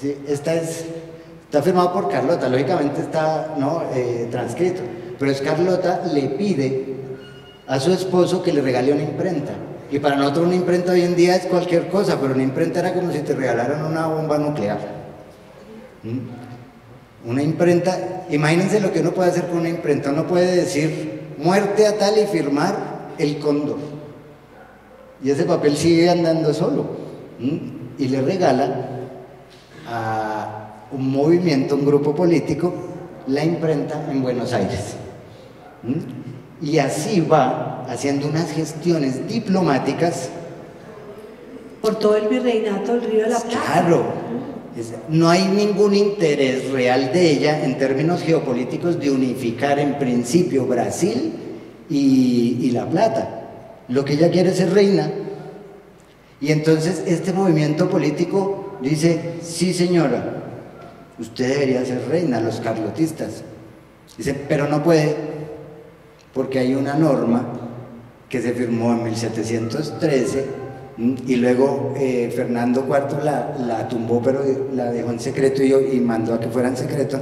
¿Sí? Está firmado por Carlota, lógicamente está, ¿no? Transcrito, pero es Carlota le pide a su esposo que le regale una imprenta. Y para nosotros una imprenta hoy en día es cualquier cosa, pero una imprenta era como si te regalaran una bomba nuclear. Una imprenta, imagínense lo que uno puede hacer con una imprenta. Uno puede decir muerte a tal y firmar el cóndor, y ese papel sigue andando solo. Y le regala a un movimiento, un grupo político, la imprenta en Buenos Aires. Y así va haciendo unas gestiones diplomáticas por todo el virreinato del Río de la Plata. Claro, no hay ningún interés real de ella en términos geopolíticos de unificar en principio Brasil y La Plata. Lo que ella quiere es ser reina. Y entonces este movimiento político dice, sí señora, usted debería ser reina, los carlotistas. Dice, pero no puede, porque hay una norma que se firmó en 1713 y luego Fernando IV la tumbó, pero la dejó en secreto y mandó a que fuera en secreto,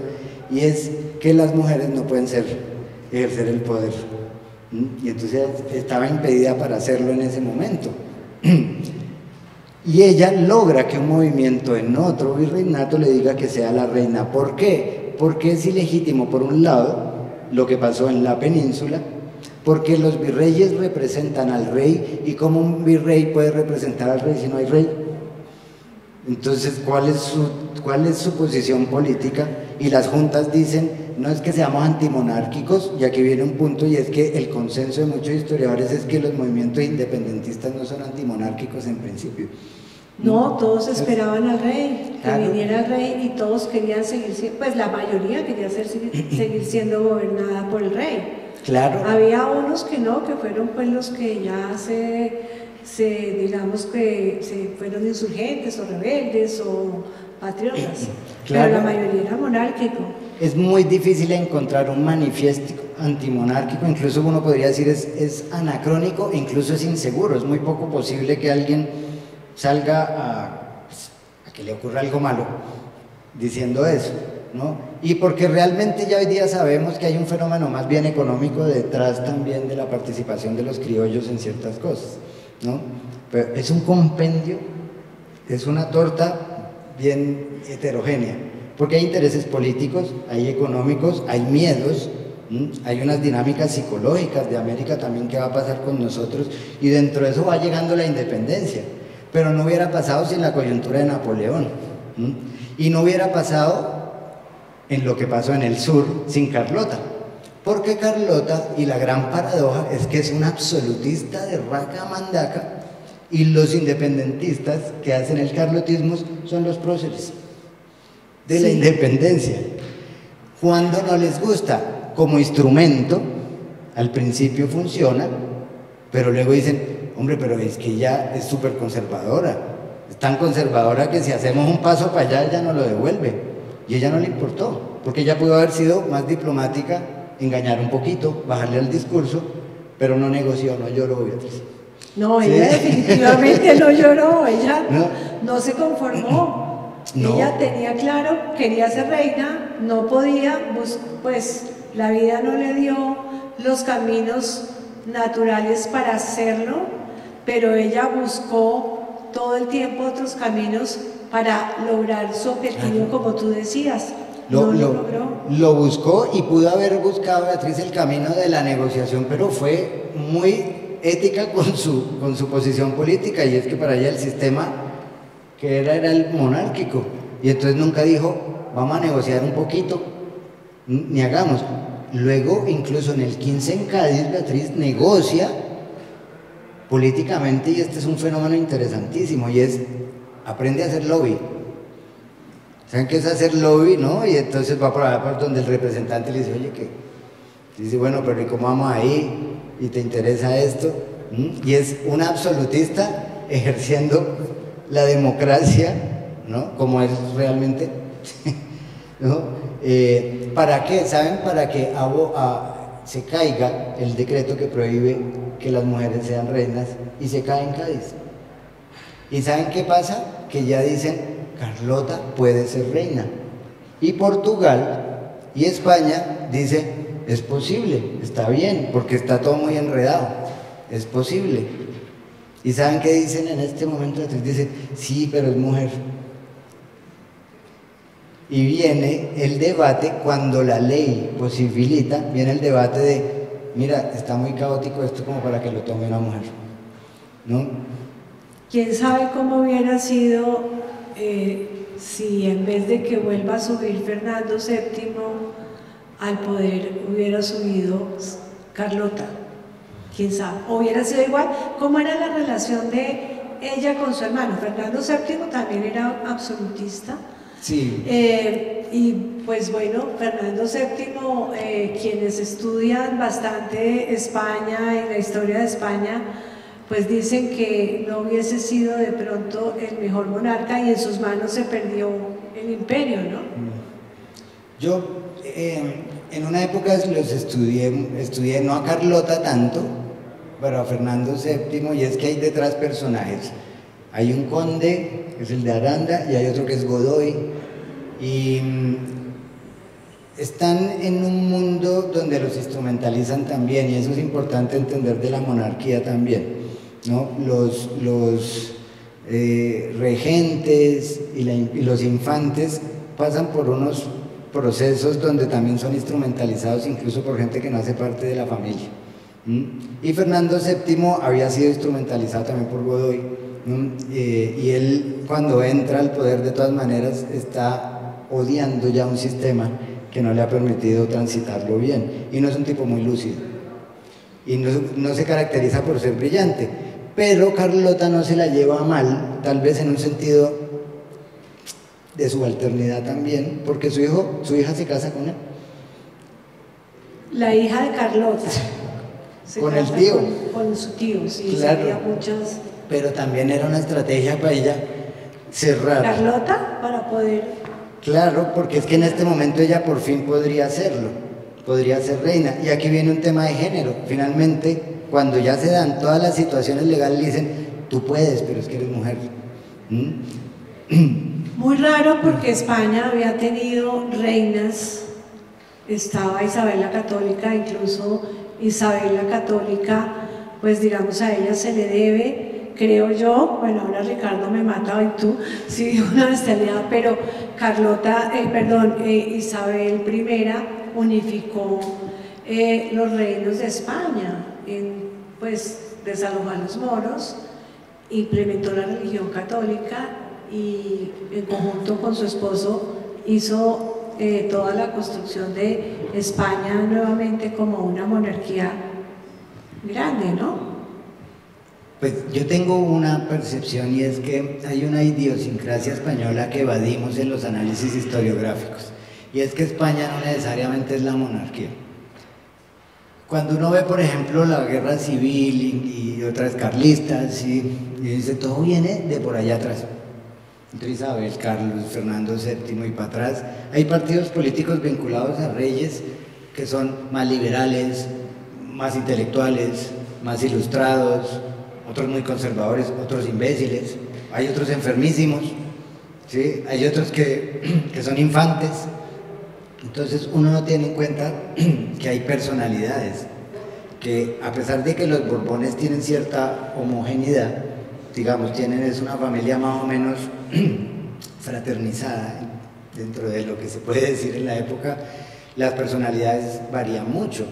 y es que las mujeres no pueden ejercer el poder. Y entonces estaba impedida para hacerlo en ese momento. Y ella logra que un movimiento en otro virreinato le diga que sea la reina. ¿Por qué? Porque es ilegítimo, por un lado, lo que pasó en la península, porque los virreyes representan al rey, y ¿cómo un virrey puede representar al rey si no hay rey? Entonces, ¿cuál es su posición política? Y las juntas dicen, no es que seamos antimonárquicos, y aquí viene un punto, y es que el consenso de muchos historiadores es que los movimientos independentistas no son antimonárquicos en principio. No, todos esperaban al rey, que Claro. viniera el rey, y todos querían seguir, pues la mayoría quería seguir siendo gobernada por el rey. Claro. Había unos que no, que fueron pues los que ya digamos que se fueron insurgentes o rebeldes o patriotas, Claro. pero la mayoría era monárquico. Es muy difícil encontrar un manifiesto antimonárquico, incluso uno podría decir es anacrónico, e incluso es inseguro, es muy poco posible que alguien salga a que le ocurra algo malo diciendo eso, ¿no? Y porque realmente ya hoy día sabemos que hay un fenómeno más bien económico detrás también de la participación de los criollos en ciertas cosas, ¿no? Pero es un compendio, es una torta bien heterogénea, porque hay intereses políticos, hay económicos, hay miedos, hay unas dinámicas psicológicas de América también que va a pasar con nosotros, y dentro de eso va llegando la independencia, pero no hubiera pasado sin la coyuntura de Napoleón, y no hubiera pasado en lo que pasó en el sur sin Carlota, porque Carlota, y la gran paradoja es que es una absolutista de raca mandaca, y los independentistas que hacen el carlotismo son los próceres de la independencia. Cuando no les gusta, como instrumento, al principio funciona, pero luego dicen, hombre, pero es que ella es súper conservadora, es tan conservadora que si hacemos un paso para allá, ella no lo devuelve, y ella no le importó, porque ella pudo haber sido más diplomática, engañar un poquito, bajarle al discurso, pero no negoció, no lloró, Beatriz. No, ¿Sí? ella definitivamente no lloró, ella no se conformó. No. Ella tenía claro, quería ser reina, no podía, pues la vida no le dio los caminos naturales para hacerlo, pero ella buscó todo el tiempo otros caminos para lograr su objetivo, como tú decías. No lo logró. Lo buscó, y pudo haber buscado, Beatriz, el camino de la negociación, pero fue muy ética con su posición política, y es que para ella el sistema que era el monárquico, y entonces nunca dijo, vamos a negociar un poquito, ni hagamos. Luego, incluso en el 15 en Cádiz, Beatriz negocia políticamente, y este es un fenómeno interesantísimo, y es, aprende a hacer lobby. ¿Saben qué es hacer lobby, no? Y entonces va por allá por donde el representante le dice, oye, ¿qué? Dice, bueno, pero ¿y cómo vamos ahí? ¿Y te interesa esto? Y es una absolutista ejerciendo la democracia, ¿no? Como es realmente, ¿no? ¿Para qué? ¿Saben? Para que se caiga el decreto que prohíbe que las mujeres sean reinas, y se cae en Cádiz. ¿Y saben qué pasa? Que ya dicen, Carlota puede ser reina. Y Portugal y España dice, es posible, está bien, porque está todo muy enredado, es posible. ¿Y saben qué dicen en este momento? Dicen, sí, pero es mujer. Y viene el debate, cuando la ley posibilita, viene el debate de, mira, está muy caótico esto como para que lo tome una mujer, ¿no? ¿Quién sabe cómo hubiera sido si en vez de que vuelva a subir Fernando VII al poder hubiera subido Carlota? ¿Quién sabe? ¿O hubiera sido igual? ¿Cómo era la relación de ella con su hermano? Fernando VII también era absolutista. Sí. Y pues bueno, Fernando VII, quienes estudian bastante España y la historia de España, pues dicen que no hubiese sido de pronto el mejor monarca, y en sus manos se perdió el imperio, ¿no? Yo en una época los estudié no a Carlota tanto, pero a Fernando VII, y es que hay detrás personajes. Hay un conde, que es el de Aranda, y hay otro que es Godoy, y están en un mundo donde los instrumentalizan también, y eso es importante entender de la monarquía también, ¿no? Los regentes y los infantes pasan por unos procesos donde también son instrumentalizados, incluso por gente que no hace parte de la familia. Y Fernando VII había sido instrumentalizado también por Godoy, y él, cuando entra al poder, de todas maneras está odiando ya un sistema que no le ha permitido transitarlo bien, y no es un tipo muy lúcido, y no se caracteriza por ser brillante, pero Carlota no se la lleva mal, tal vez en un sentido de subalternidad también, porque su hija se casa con él. La hija de Carlota. Con el tío. Con su tío, sí, claro. Sabía muchas. Pero también era una estrategia para ella cerrar. Carlota, para poder. Claro, porque es que en este momento ella por fin podría hacerlo, podría ser reina. Y aquí viene un tema de género. Finalmente, cuando ya se dan todas las situaciones legales, dicen, tú puedes, pero es que eres mujer. Muy raro, porque España había tenido reinas. Estaba Isabel la Católica, incluso Isabel la Católica, pues digamos a ella se le debe, creo yo, bueno, ahora Ricardo me mata hoy tú, sí, una bestialidad, pero Isabel I unificó los reinos de España, pues desalojó a los moros, implementó la religión católica y en conjunto con su esposo hizo toda la construcción de España nuevamente como una monarquía grande, ¿no? Pues yo tengo una percepción, y es que hay una idiosincrasia española que evadimos en los análisis historiográficos, y es que España no necesariamente es la monarquía. Cuando uno ve, por ejemplo, la guerra civil y otras carlistas, y dice, todo viene de por allá atrás. Entre Isabel, Carlos, Fernando VII y para atrás, hay partidos políticos vinculados a reyes que son más liberales, más intelectuales, más ilustrados, otros muy conservadores, otros imbéciles, hay otros enfermísimos, ¿sí? Hay otros que son infantes. Entonces uno no tiene en cuenta que hay personalidades que, a pesar de que los Borbones tienen cierta homogeneidad, digamos, es una familia más o menos fraternizada dentro de lo que se puede decir en la época, las personalidades varían mucho.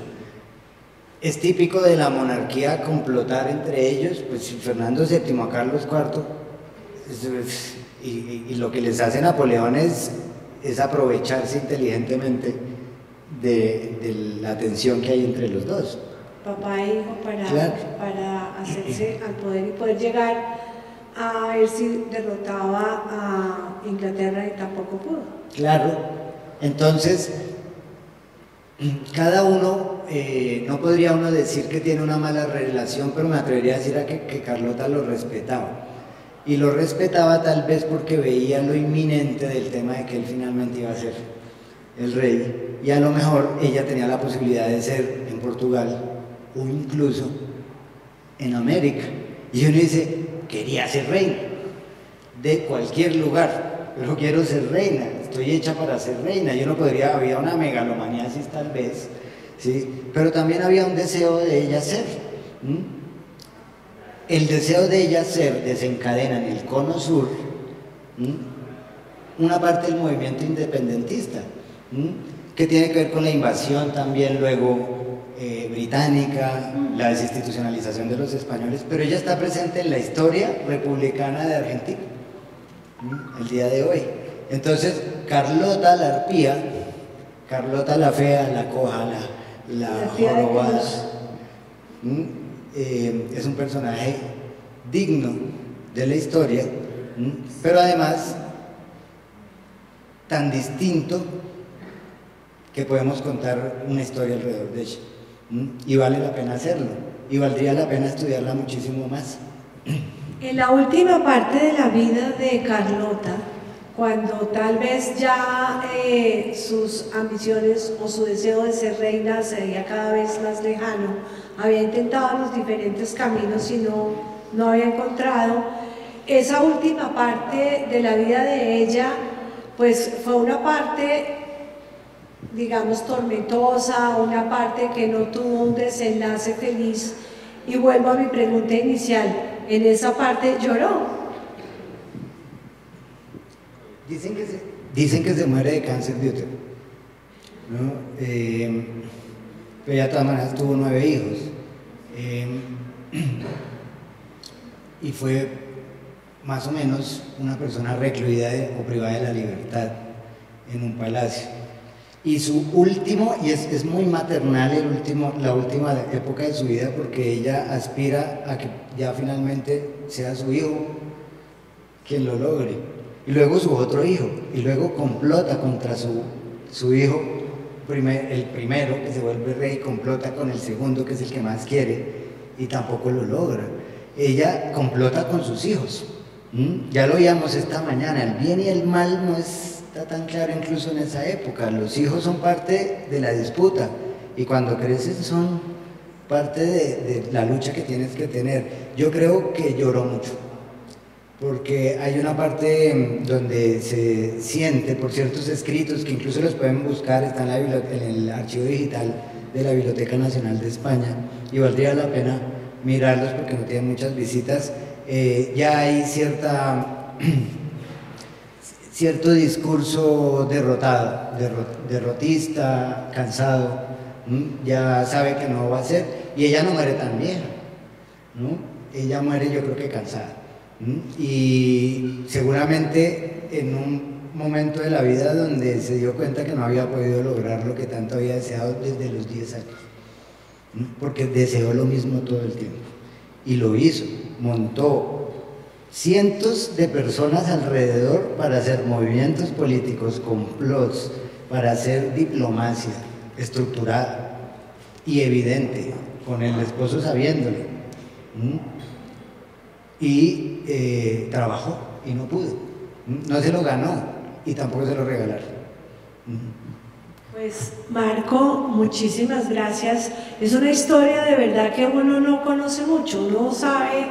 Es típico de la monarquía complotar entre ellos, pues Fernando VII a Carlos IV, y lo que les hace Napoleón es aprovecharse inteligentemente de la tensión que hay entre los dos. Papá e hijo claro. para hacerse al poder y poder llegar a ver si derrotaba a Inglaterra, y tampoco pudo. Claro, entonces cada uno, no podría uno decir que tiene una mala relación, pero me atrevería a decir que Carlota lo respetaba. Y lo respetaba tal vez porque veía lo inminente del tema de que él finalmente iba a ser el rey, y a lo mejor ella tenía la posibilidad de ser en Portugal o incluso en América. Y uno dice, quería ser reina de cualquier lugar, pero quiero ser reina, estoy hecha para ser reina. Yo no podría, había una megalomaniasis tal vez, ¿sí? Pero también había un deseo de ella ser. El deseo de ella ser desencadena en el cono sur una parte del movimiento independentista, que tiene que ver con la invasión también luego británica, la desinstitucionalización de los españoles, pero ella está presente en la historia republicana de Argentina, el día de hoy. Entonces, Carlota la arpía, Carlota la fea, la coja, la jorobada, es un personaje digno de la historia, pero además tan distinto que podemos contar una historia alrededor de ella, y vale la pena hacerlo, y valdría la pena estudiarla muchísimo más. En la última parte de la vida de Carlota, cuando tal vez ya sus ambiciones o su deseo de ser reina se veía cada vez más lejano, había intentado los diferentes caminos y no había encontrado, esa última parte de la vida de ella, pues fue una parte, digamos, tormentosa, una parte que no tuvo un desenlace feliz. Y vuelvo a mi pregunta inicial, ¿en esa parte lloró? Dicen que se muere de cáncer de útero, ¿no? Pero ella de todas maneras tuvo 9 hijos, y fue más o menos una persona recluida o privada de la libertad en un palacio. Y su último, y es muy maternal la última época de su vida, porque ella aspira a que ya finalmente sea su hijo quien lo logre. Y luego su otro hijo, y luego complota contra su hijo, el primero que se vuelve rey, complota con el segundo que es el que más quiere, y tampoco lo logra. Ella complota con sus hijos. Ya lo oíamos esta mañana, el bien y el mal no está tan claro incluso en esa época. Los hijos son parte de la disputa y cuando crecen son parte de la lucha que tienes que tener. Yo creo que lloró mucho, porque hay una parte donde se siente por ciertos escritos que incluso los pueden buscar, están en el archivo digital de la Biblioteca Nacional de España, y valdría la pena mirarlos porque no tienen muchas visitas. Ya hay cierto discurso derrotista, cansado, ya sabe que no va a ser, y ella no muere tan vieja, ¿no? Ella muere yo creo que cansada, y seguramente en un momento de la vida donde se dio cuenta que no había podido lograr lo que tanto había deseado desde los 10 años, porque deseó lo mismo todo el tiempo, y lo hizo, montó cientos de personas alrededor para hacer movimientos políticos, complots, para hacer diplomacia estructurada y evidente, con el esposo sabiéndolo, y trabajó y no pudo, no se lo ganó y tampoco se lo regalaron. Pues Marco, muchísimas gracias. Es una historia de verdad que uno no conoce mucho. Uno sabe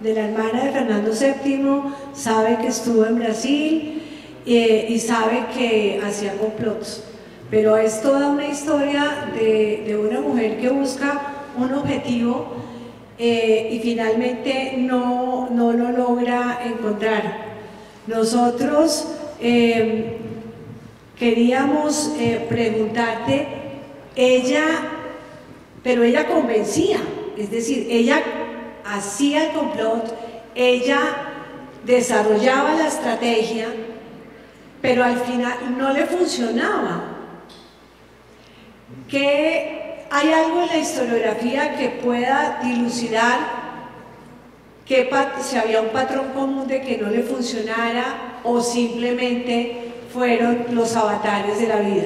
de la hermana de Fernando VII, sabe que estuvo en Brasil y sabe que hacía complots, pero es toda una historia de una mujer que busca un objetivo y finalmente no lo logra encontrar. Nosotros queríamos preguntarte, pero ella convencía, es decir, ella hacía el complot, ella desarrollaba la estrategia, pero al final no le funcionaba. ¿Hay algo en la historiografía que pueda dilucidar si había un patrón común de que no le funcionara o simplemente fueron los avatares de la vida?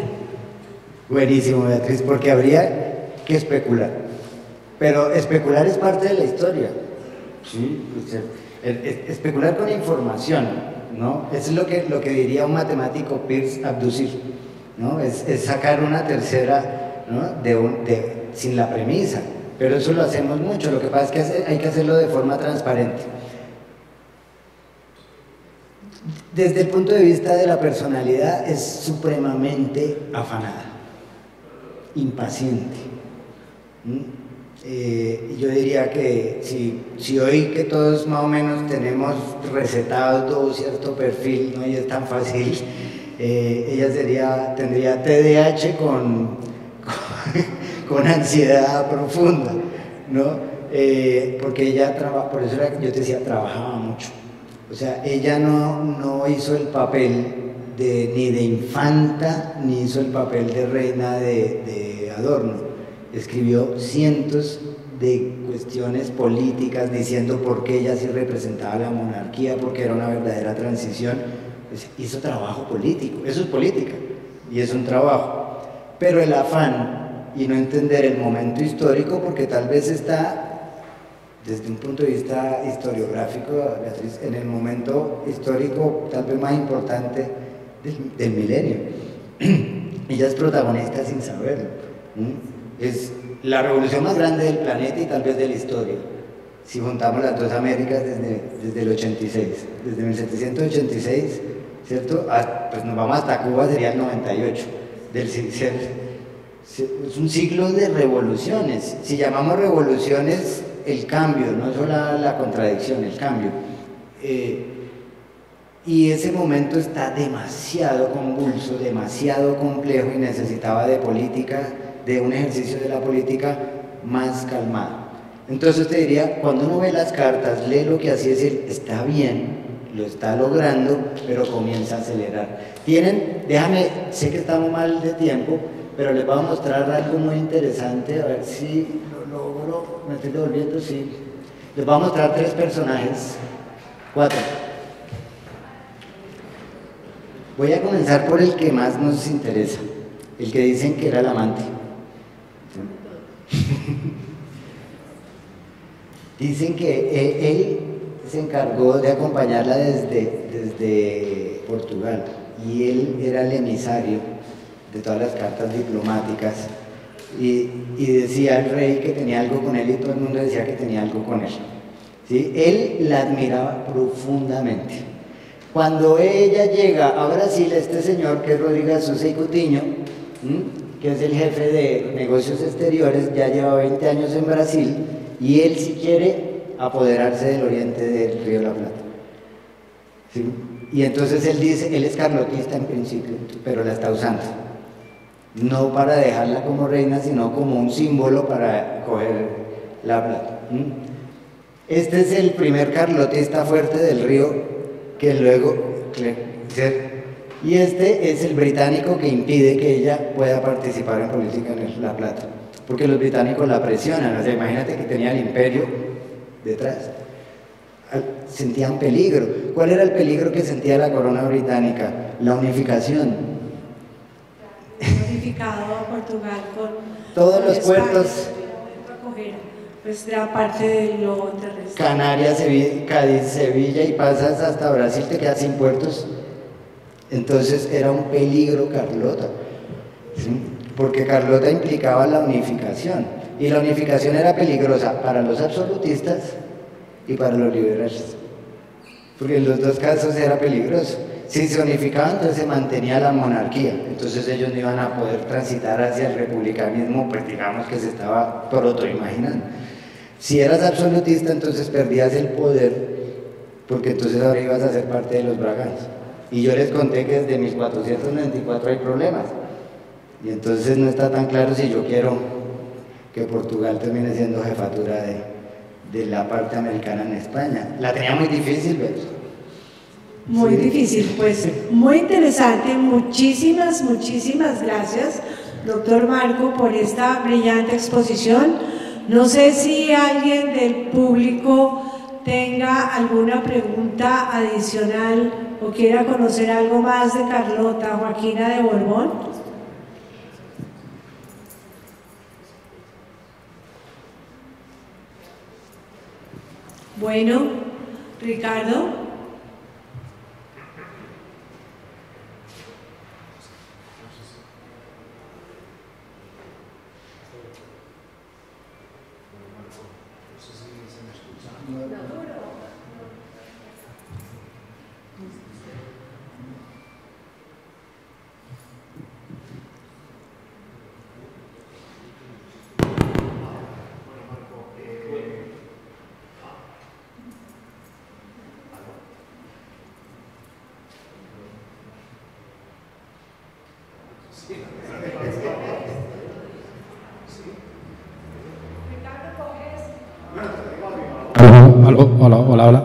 Buenísimo, Beatriz, porque habría que especular, pero especular es parte de la historia, ¿sí? Especular con información, ¿no? Eso es lo que diría un matemático Peirce, abducir, ¿no? Es sacar una tercera, ¿no? sin la premisa, pero eso lo hacemos mucho. Lo que pasa es que hay que hacerlo de forma transparente. Desde el punto de vista de la personalidad, es supremamente afanada, impaciente. Yo diría que si hoy que todos más o menos tenemos recetado cierto perfil, ¿no? Y es tan fácil, ella tendría TDAH con ansiedad profunda, ¿no? Porque ella por eso era que yo te decía, trabajaba mucho. O sea, ella no hizo el papel ni de infanta, ni hizo el papel de reina de adorno. Escribió cientos de cuestiones políticas diciendo por qué ella sí representaba la monarquía, porque era una verdadera transición. Pues hizo trabajo político, eso es política y es un trabajo. Pero el afán y no entender el momento histórico, porque tal vez está desde un punto de vista historiográfico, Beatriz, en el momento histórico tal vez más importante del milenio. Ella es protagonista sin saberlo. Es la revolución más grande del planeta y tal vez de la historia, si juntamos las dos Américas desde el 86, desde 1786, ¿cierto? Pues nos vamos hasta Cuba, sería el 98, es un ciclo de revoluciones. Si llamamos revoluciones el cambio, no solo la contradicción, el cambio. Y ese momento está demasiado convulso, demasiado complejo y necesitaba de política, de un ejercicio de la política más calmado. Entonces te diría, cuando uno ve las cartas, lee lo que hacía, es decir, está bien, lo está logrando, pero comienza a acelerar. Sé que estamos mal de tiempo, pero les voy a mostrar algo muy interesante, a ver si lo logro, me estoy devolviendo, sí. Les voy a mostrar 3 personajes, 4. Voy a comenzar por el que más nos interesa, el que dicen que era el amante. Dicen que él se encargó de acompañarla desde Portugal y él era el emisario de todas las cartas diplomáticas y decía al rey que tenía algo con él y todo el mundo decía que tenía algo con él. ¿Sí? Él la admiraba profundamente. Cuando ella llega a Brasil, este señor que es Rodrigo Sousa y Coutinho, que es el jefe de negocios exteriores, ya lleva 20 años en Brasil y él sí quiere apoderarse del oriente del Río de la Plata. ¿Sí? Y entonces él dice, él es carlotista en principio, pero la está usando. No para dejarla como reina, sino como un símbolo para coger la plata. Este es el primer carlotista fuerte del río, que luego... Y este es el británico que impide que ella pueda participar en política en La Plata, porque los británicos la presionan. O sea, imagínate que tenía el imperio detrás. Sentían peligro. ¿Cuál era el peligro que sentía la corona británica? La unificación. Unificado a Portugal con todos los España, puertos. Pues gran parte de lo terrestre. Canarias, Cádiz, Sevilla y pasas hasta Brasil, te quedas sin puertos. Entonces era un peligro Carlota, ¿sí? Porque Carlota implicaba la unificación y la unificación era peligrosa para los absolutistas y para los liberales, porque en los dos casos era peligroso. Si se unificaba, entonces se mantenía la monarquía, entonces ellos no iban a poder transitar hacia el republicanismo, pues digamos que se estaba protoimaginando. Si eras absolutista, entonces perdías el poder, porque entonces ahora ibas a ser parte de los braganos. Y yo les conté que desde 1494 hay problemas, y entonces no está tan claro si yo quiero que Portugal termine siendo jefatura de la parte americana en España. La tenía muy difícil, ¿ves? Muy difícil, pues muy interesante. Muchísimas gracias, doctor Marco, por esta brillante exposición. No sé si alguien del público tenga alguna pregunta adicional o quiera conocer algo más de Carlota Joaquina de Borbón. Bueno, Ricardo. Hola.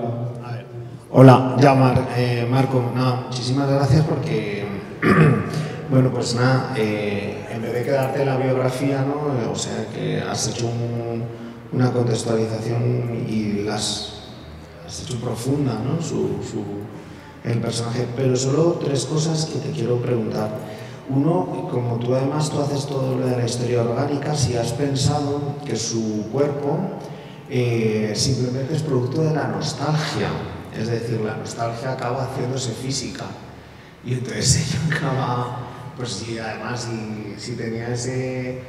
Hola, ya Marco, nada, muchísimas gracias porque, bueno, pues nada, en vez de quedarte la biografía, ¿no? O sea, que has hecho una contextualización y has hecho profunda, ¿no? El personaje, pero solo 3 cosas que te quiero preguntar. Uno, como tú además haces todo lo de la historia orgánica, si has pensado que su cuerpo simplemente es producto de la nostalgia, es decir, la nostalgia acaba haciéndose física y entonces ella acaba, pues sí, además si tenía ese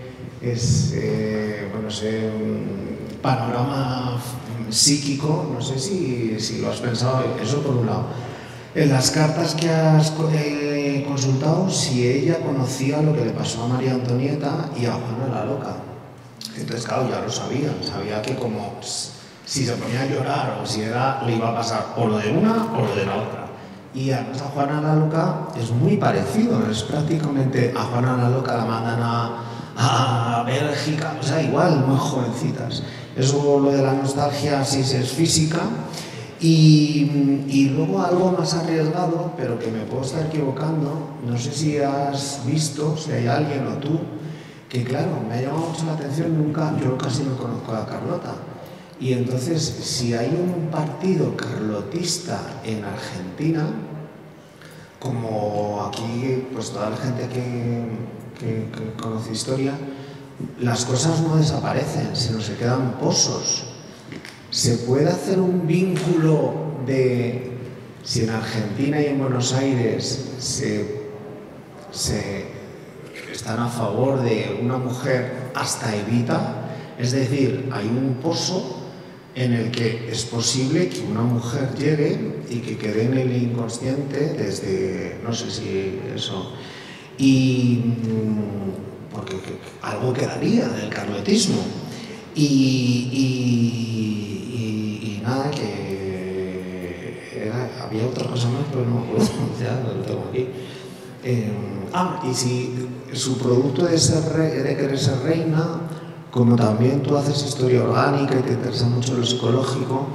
panorama psíquico, no sé si lo has pensado, eso por un lado. En las cartas que has consultado, si ella conocía lo que le pasó a María Antonieta y a Juana la Loca. Entonces, claro, ya lo sabía que como si se ponía a llorar o si le iba a pasar o lo de una o lo de la otra. Y además a Juana la Loca es muy parecido, es prácticamente a Juana la Loca la mandan a Bélgica, o sea, igual, muy jovencitas. Eso, lo de la nostalgia, sí es física. Y luego algo más arriesgado, pero que me puedo estar equivocando, no sé si has visto, si hay alguien o tú, que claro, me ha llamado mucho la atención, yo casi no conozco a Carlota. Y entonces, si hay un partido carlotista en Argentina, como aquí, pues toda la gente que conoce historia, las cosas no desaparecen, sino se quedan pozos. ¿Se puede hacer un vínculo de si en Argentina y en Buenos Aires se están a favor de una mujer hasta Evita? Es decir, hay un pozo en el que es posible que una mujer llegue y que quede en el inconsciente desde, no sé si eso, y porque algo quedaría del carlotismo. Y nada, que había otra cosa más, pero no me acuerdo, ya lo tengo aquí. Y si su producto de querer ser reina, como también tú haces historia orgánica y te interesa mucho lo psicológico,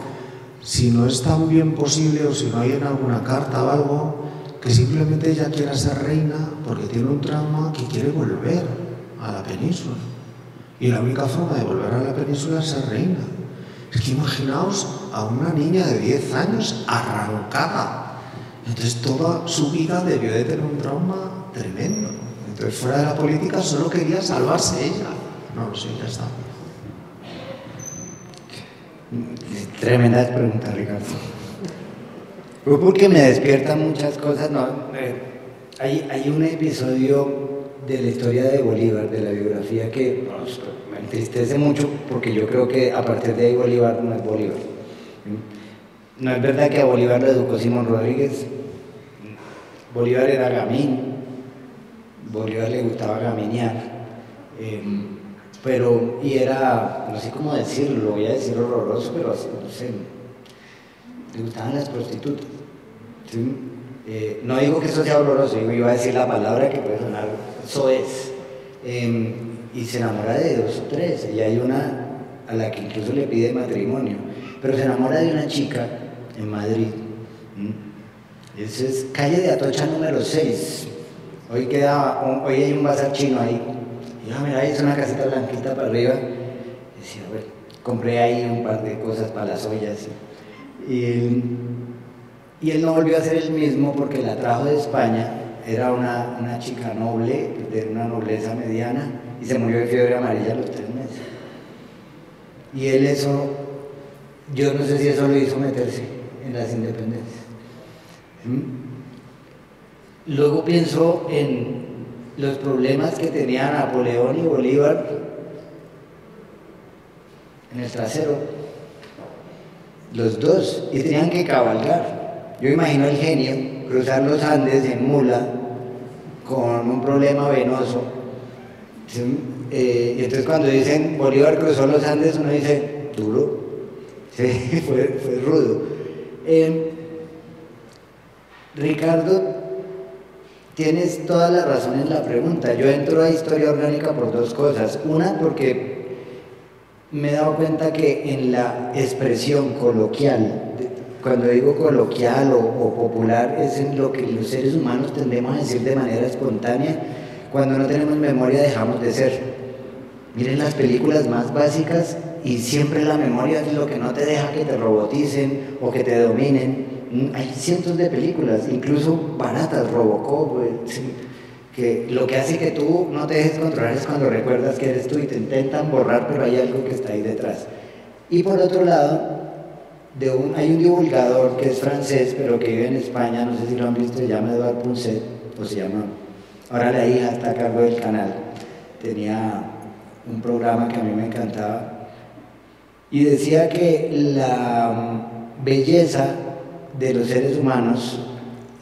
si no es tan bien posible o si no hay en alguna carta o algo, que simplemente ella quiera ser reina porque tiene un trauma que quiere volver a la península. Y la única forma de volver a la península es ser reina. Es que imaginaos a una niña de 10 años arrancada. Entonces toda su vida debió de tener un trauma tremendo. Entonces fuera de la política solo quería salvarse ella. No lo sé, ya está. Tremendas preguntas, Ricardo. Porque me despiertan muchas cosas. No, hay un episodio de la historia de Bolívar, de la biografía, que me entristece mucho porque yo creo que a partir de ahí Bolívar no es Bolívar. No es verdad que a Bolívar lo educó Simón Rodríguez. Bolívar era gamín. Bolívar le gustaba gaminear. Y era, no sé cómo decirlo, voy a decir horroroso, pero así, no sé, le gustaban las prostitutas. ¿Sí? No digo que eso sea horroroso, yo iba a decir la palabra que puede sonar soez. Y se enamora de 2 o 3, y hay una a la que incluso le pide matrimonio, pero se enamora de una chica en Madrid. Eso es calle de Atocha número 6. Hoy hay un bazar chino ahí. Y mira, ahí es una casita blanquita para arriba. Y decía, bueno, compré ahí un par de cosas para las ollas. Y él no volvió a ser el mismo porque la trajo de España. Era una chica noble, de una nobleza mediana, y se murió de fiebre amarilla a los 3 meses. Y él eso, yo no sé si eso lo hizo meterse en las independencias. Luego pienso en los problemas que tenían Napoleón y Bolívar en el trasero, los dos, y tenían que cabalgar. Yo imagino el genio cruzar los Andes en mula con un problema venoso. ¿Sí? Y entonces cuando dicen Bolívar cruzó los Andes, uno dice, duro. Sí, fue rudo. Ricardo, tienes toda la razón en la pregunta. Yo entro a historia orgánica por 2 cosas. Una, porque me he dado cuenta que en la expresión coloquial, cuando digo coloquial o popular, es en lo que los seres humanos tendemos a decir de manera espontánea. Cuando no tenemos memoria dejamos de ser. Miren las películas más básicas y siempre la memoria es lo que no te deja que te roboticen o que te dominen. Hay cientos de películas, incluso baratas, Robocop, que lo que hace que tú no te dejes controlar es cuando recuerdas que eres tú y te intentan borrar, pero hay algo que está ahí detrás. Y por otro lado, hay un divulgador que es francés, pero que vive en España, no sé si lo han visto, se llama Edouard Punset, o se llama, ahora la hija está a cargo del canal, tenía un programa que a mí me encantaba, y decía que la belleza de los seres humanos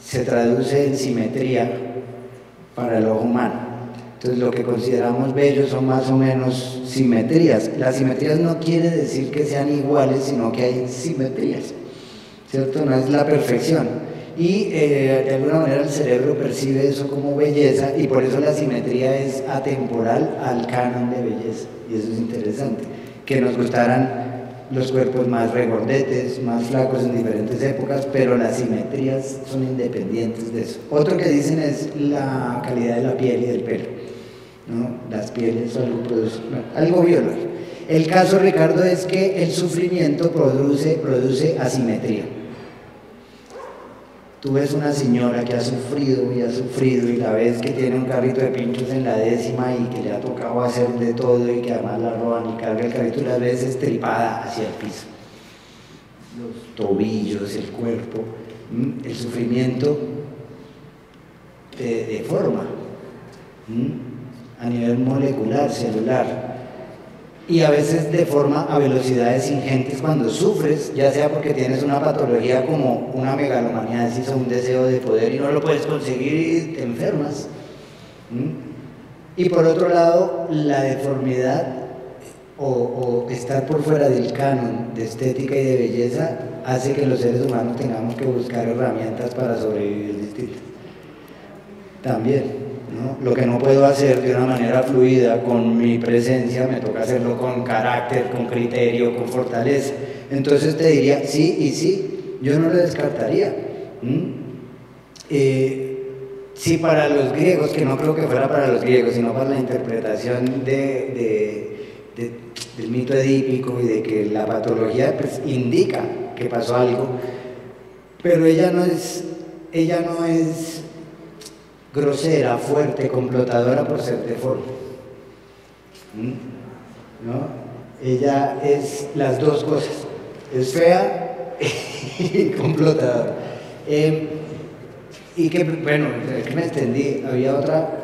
se traduce en simetría para el ojo humano. Entonces lo que consideramos bello son más o menos simetrías. Las simetrías no quiere decir que sean iguales, sino que hay simetrías, ¿cierto? No es la perfección. Y de alguna manera el cerebro percibe eso como belleza y por eso la simetría es atemporal al canon de belleza. Y eso es interesante, que nos gustaran los cuerpos más regordetes, más flacos en diferentes épocas, pero las simetrías son independientes de eso. Otro que dicen es la calidad de la piel y del pelo, ¿no? Las pieles son algo biológico. El caso, Ricardo, es que el sufrimiento produce asimetría. Tú ves una señora que ha sufrido y la ves que tiene un carrito de pinchos en la 10ª y que le ha tocado hacer de todo y que además la roban y carga el carrito y la ves estripada hacia el piso. Los tobillos, el cuerpo, el sufrimiento te deforma a nivel molecular, celular. Y a veces de forma a velocidades ingentes cuando sufres, ya sea porque tienes una patología como una megalomaníasis o un deseo de poder y no lo puedes conseguir y te enfermas. Y por otro lado, la deformidad o estar por fuera del canon de estética y de belleza hace que los seres humanos tengamos que buscar herramientas para sobrevivir distintas. También, ¿no? Lo que no puedo hacer de una manera fluida con mi presencia, me toca hacerlo con carácter, con criterio, con fortaleza. Entonces te diría sí y sí, yo no lo descartaría. Sí, para los griegos, que no creo que fuera para los griegos, sino para la interpretación del mito edípico y de que la patología pues, indica que pasó algo, pero ella no es grosera, fuerte, complotadora por ser deforme, ¿no? Ella es las dos cosas, es fea y complotadora. Y que, bueno, es que me extendí, había otra.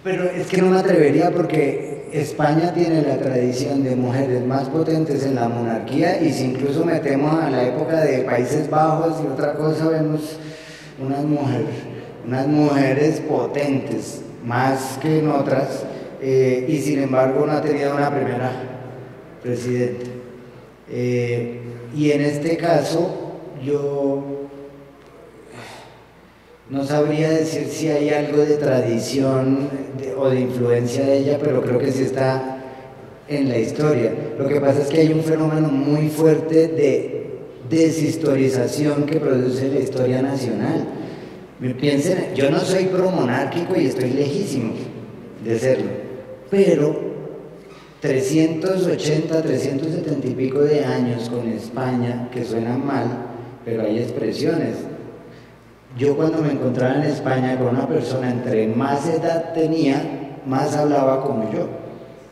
Pero es que no me atrevería porque España tiene la tradición de mujeres más potentes en la monarquía y si incluso metemos a la época de Países Bajos y otra cosa, vemos unas mujeres potentes, más que en otras, y sin embargo no ha tenido una primera presidenta. Y en este caso, yo no sabría decir si hay algo de tradición o de influencia de ella, pero creo que sí está en la historia. Lo que pasa es que hay un fenómeno muy fuerte de deshistorización que produce la historia nacional. Piensen, yo no soy promonárquico y estoy lejísimo de serlo, pero 380, 370 y pico de años con España, que suenan mal, pero hay expresiones. Yo cuando me encontraba en España con una persona, entre más edad tenía, más hablaba como yo.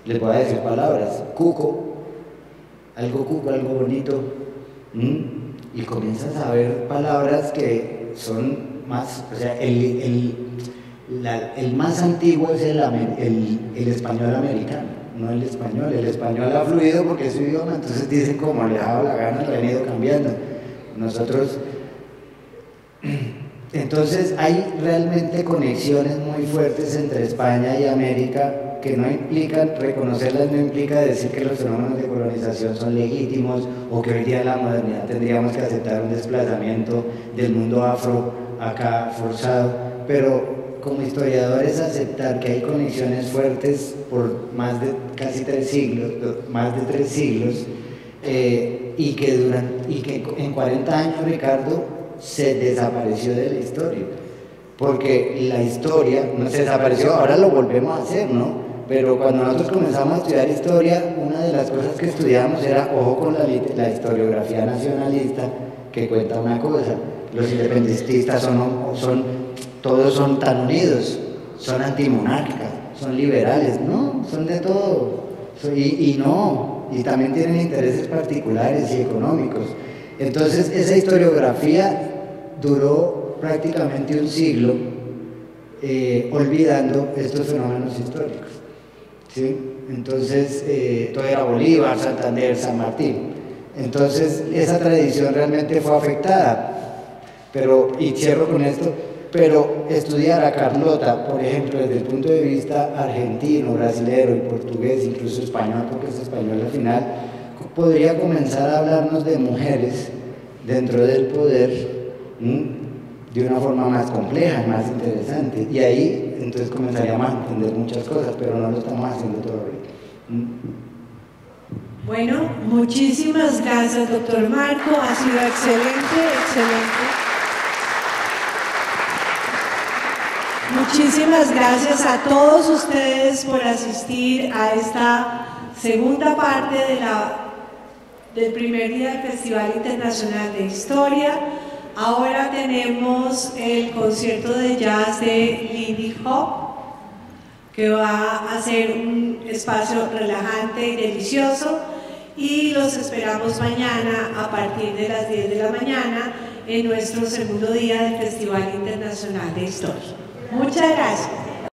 Les voy a decir palabras, cuco, algo bonito, y comienzas a ver palabras que son más, o sea, el más antiguo es el español americano, no el español ha fluido porque es su idioma, entonces dicen como les ha dado la gana, le han ido cambiando. Nosotros... Entonces hay realmente conexiones muy fuertes entre España y América que no implican, reconocerlas no implica decir que los fenómenos de colonización son legítimos o que hoy día en la modernidad tendríamos que aceptar un desplazamiento del mundo afro acá forzado, pero como historiadores aceptar que hay conexiones fuertes por más de casi 3 siglos, y que en 40 años, Ricardo, se desapareció de la historia, porque la historia no se desapareció, ahora lo volvemos a hacer, ¿no? Pero cuando nosotros comenzamos a estudiar historia, una de las cosas que estudiábamos era, ojo con la historiografía nacionalista, que cuenta una cosa, los independentistas todos son tan unidos, son antimonárquicas, son liberales, no, son de todo, y también tienen intereses particulares y económicos. Entonces esa historiografía duró prácticamente un siglo olvidando estos fenómenos históricos, ¿sí? Entonces todo era Bolívar, Santander, San Martín. Entonces esa tradición realmente fue afectada, y cierro con esto, pero estudiar a Carlota, por ejemplo, desde el punto de vista argentino, brasilero y portugués, incluso español, porque es español al final, podría comenzar a hablarnos de mujeres dentro del poder de una forma más compleja, más interesante. Y ahí entonces comenzaríamos a entender muchas cosas, pero no lo estamos haciendo todavía. Bueno, muchísimas gracias, doctor Marco. Ha sido excelente, excelente. Muchísimas gracias a todos ustedes por asistir a esta segunda parte del primer día del Festival Internacional de Historia. Ahora tenemos el concierto de jazz de Lindy Hop, que va a ser un espacio relajante y delicioso, y los esperamos mañana a partir de las 10 de la mañana en nuestro segundo día del Festival Internacional de Historia. Muchas gracias.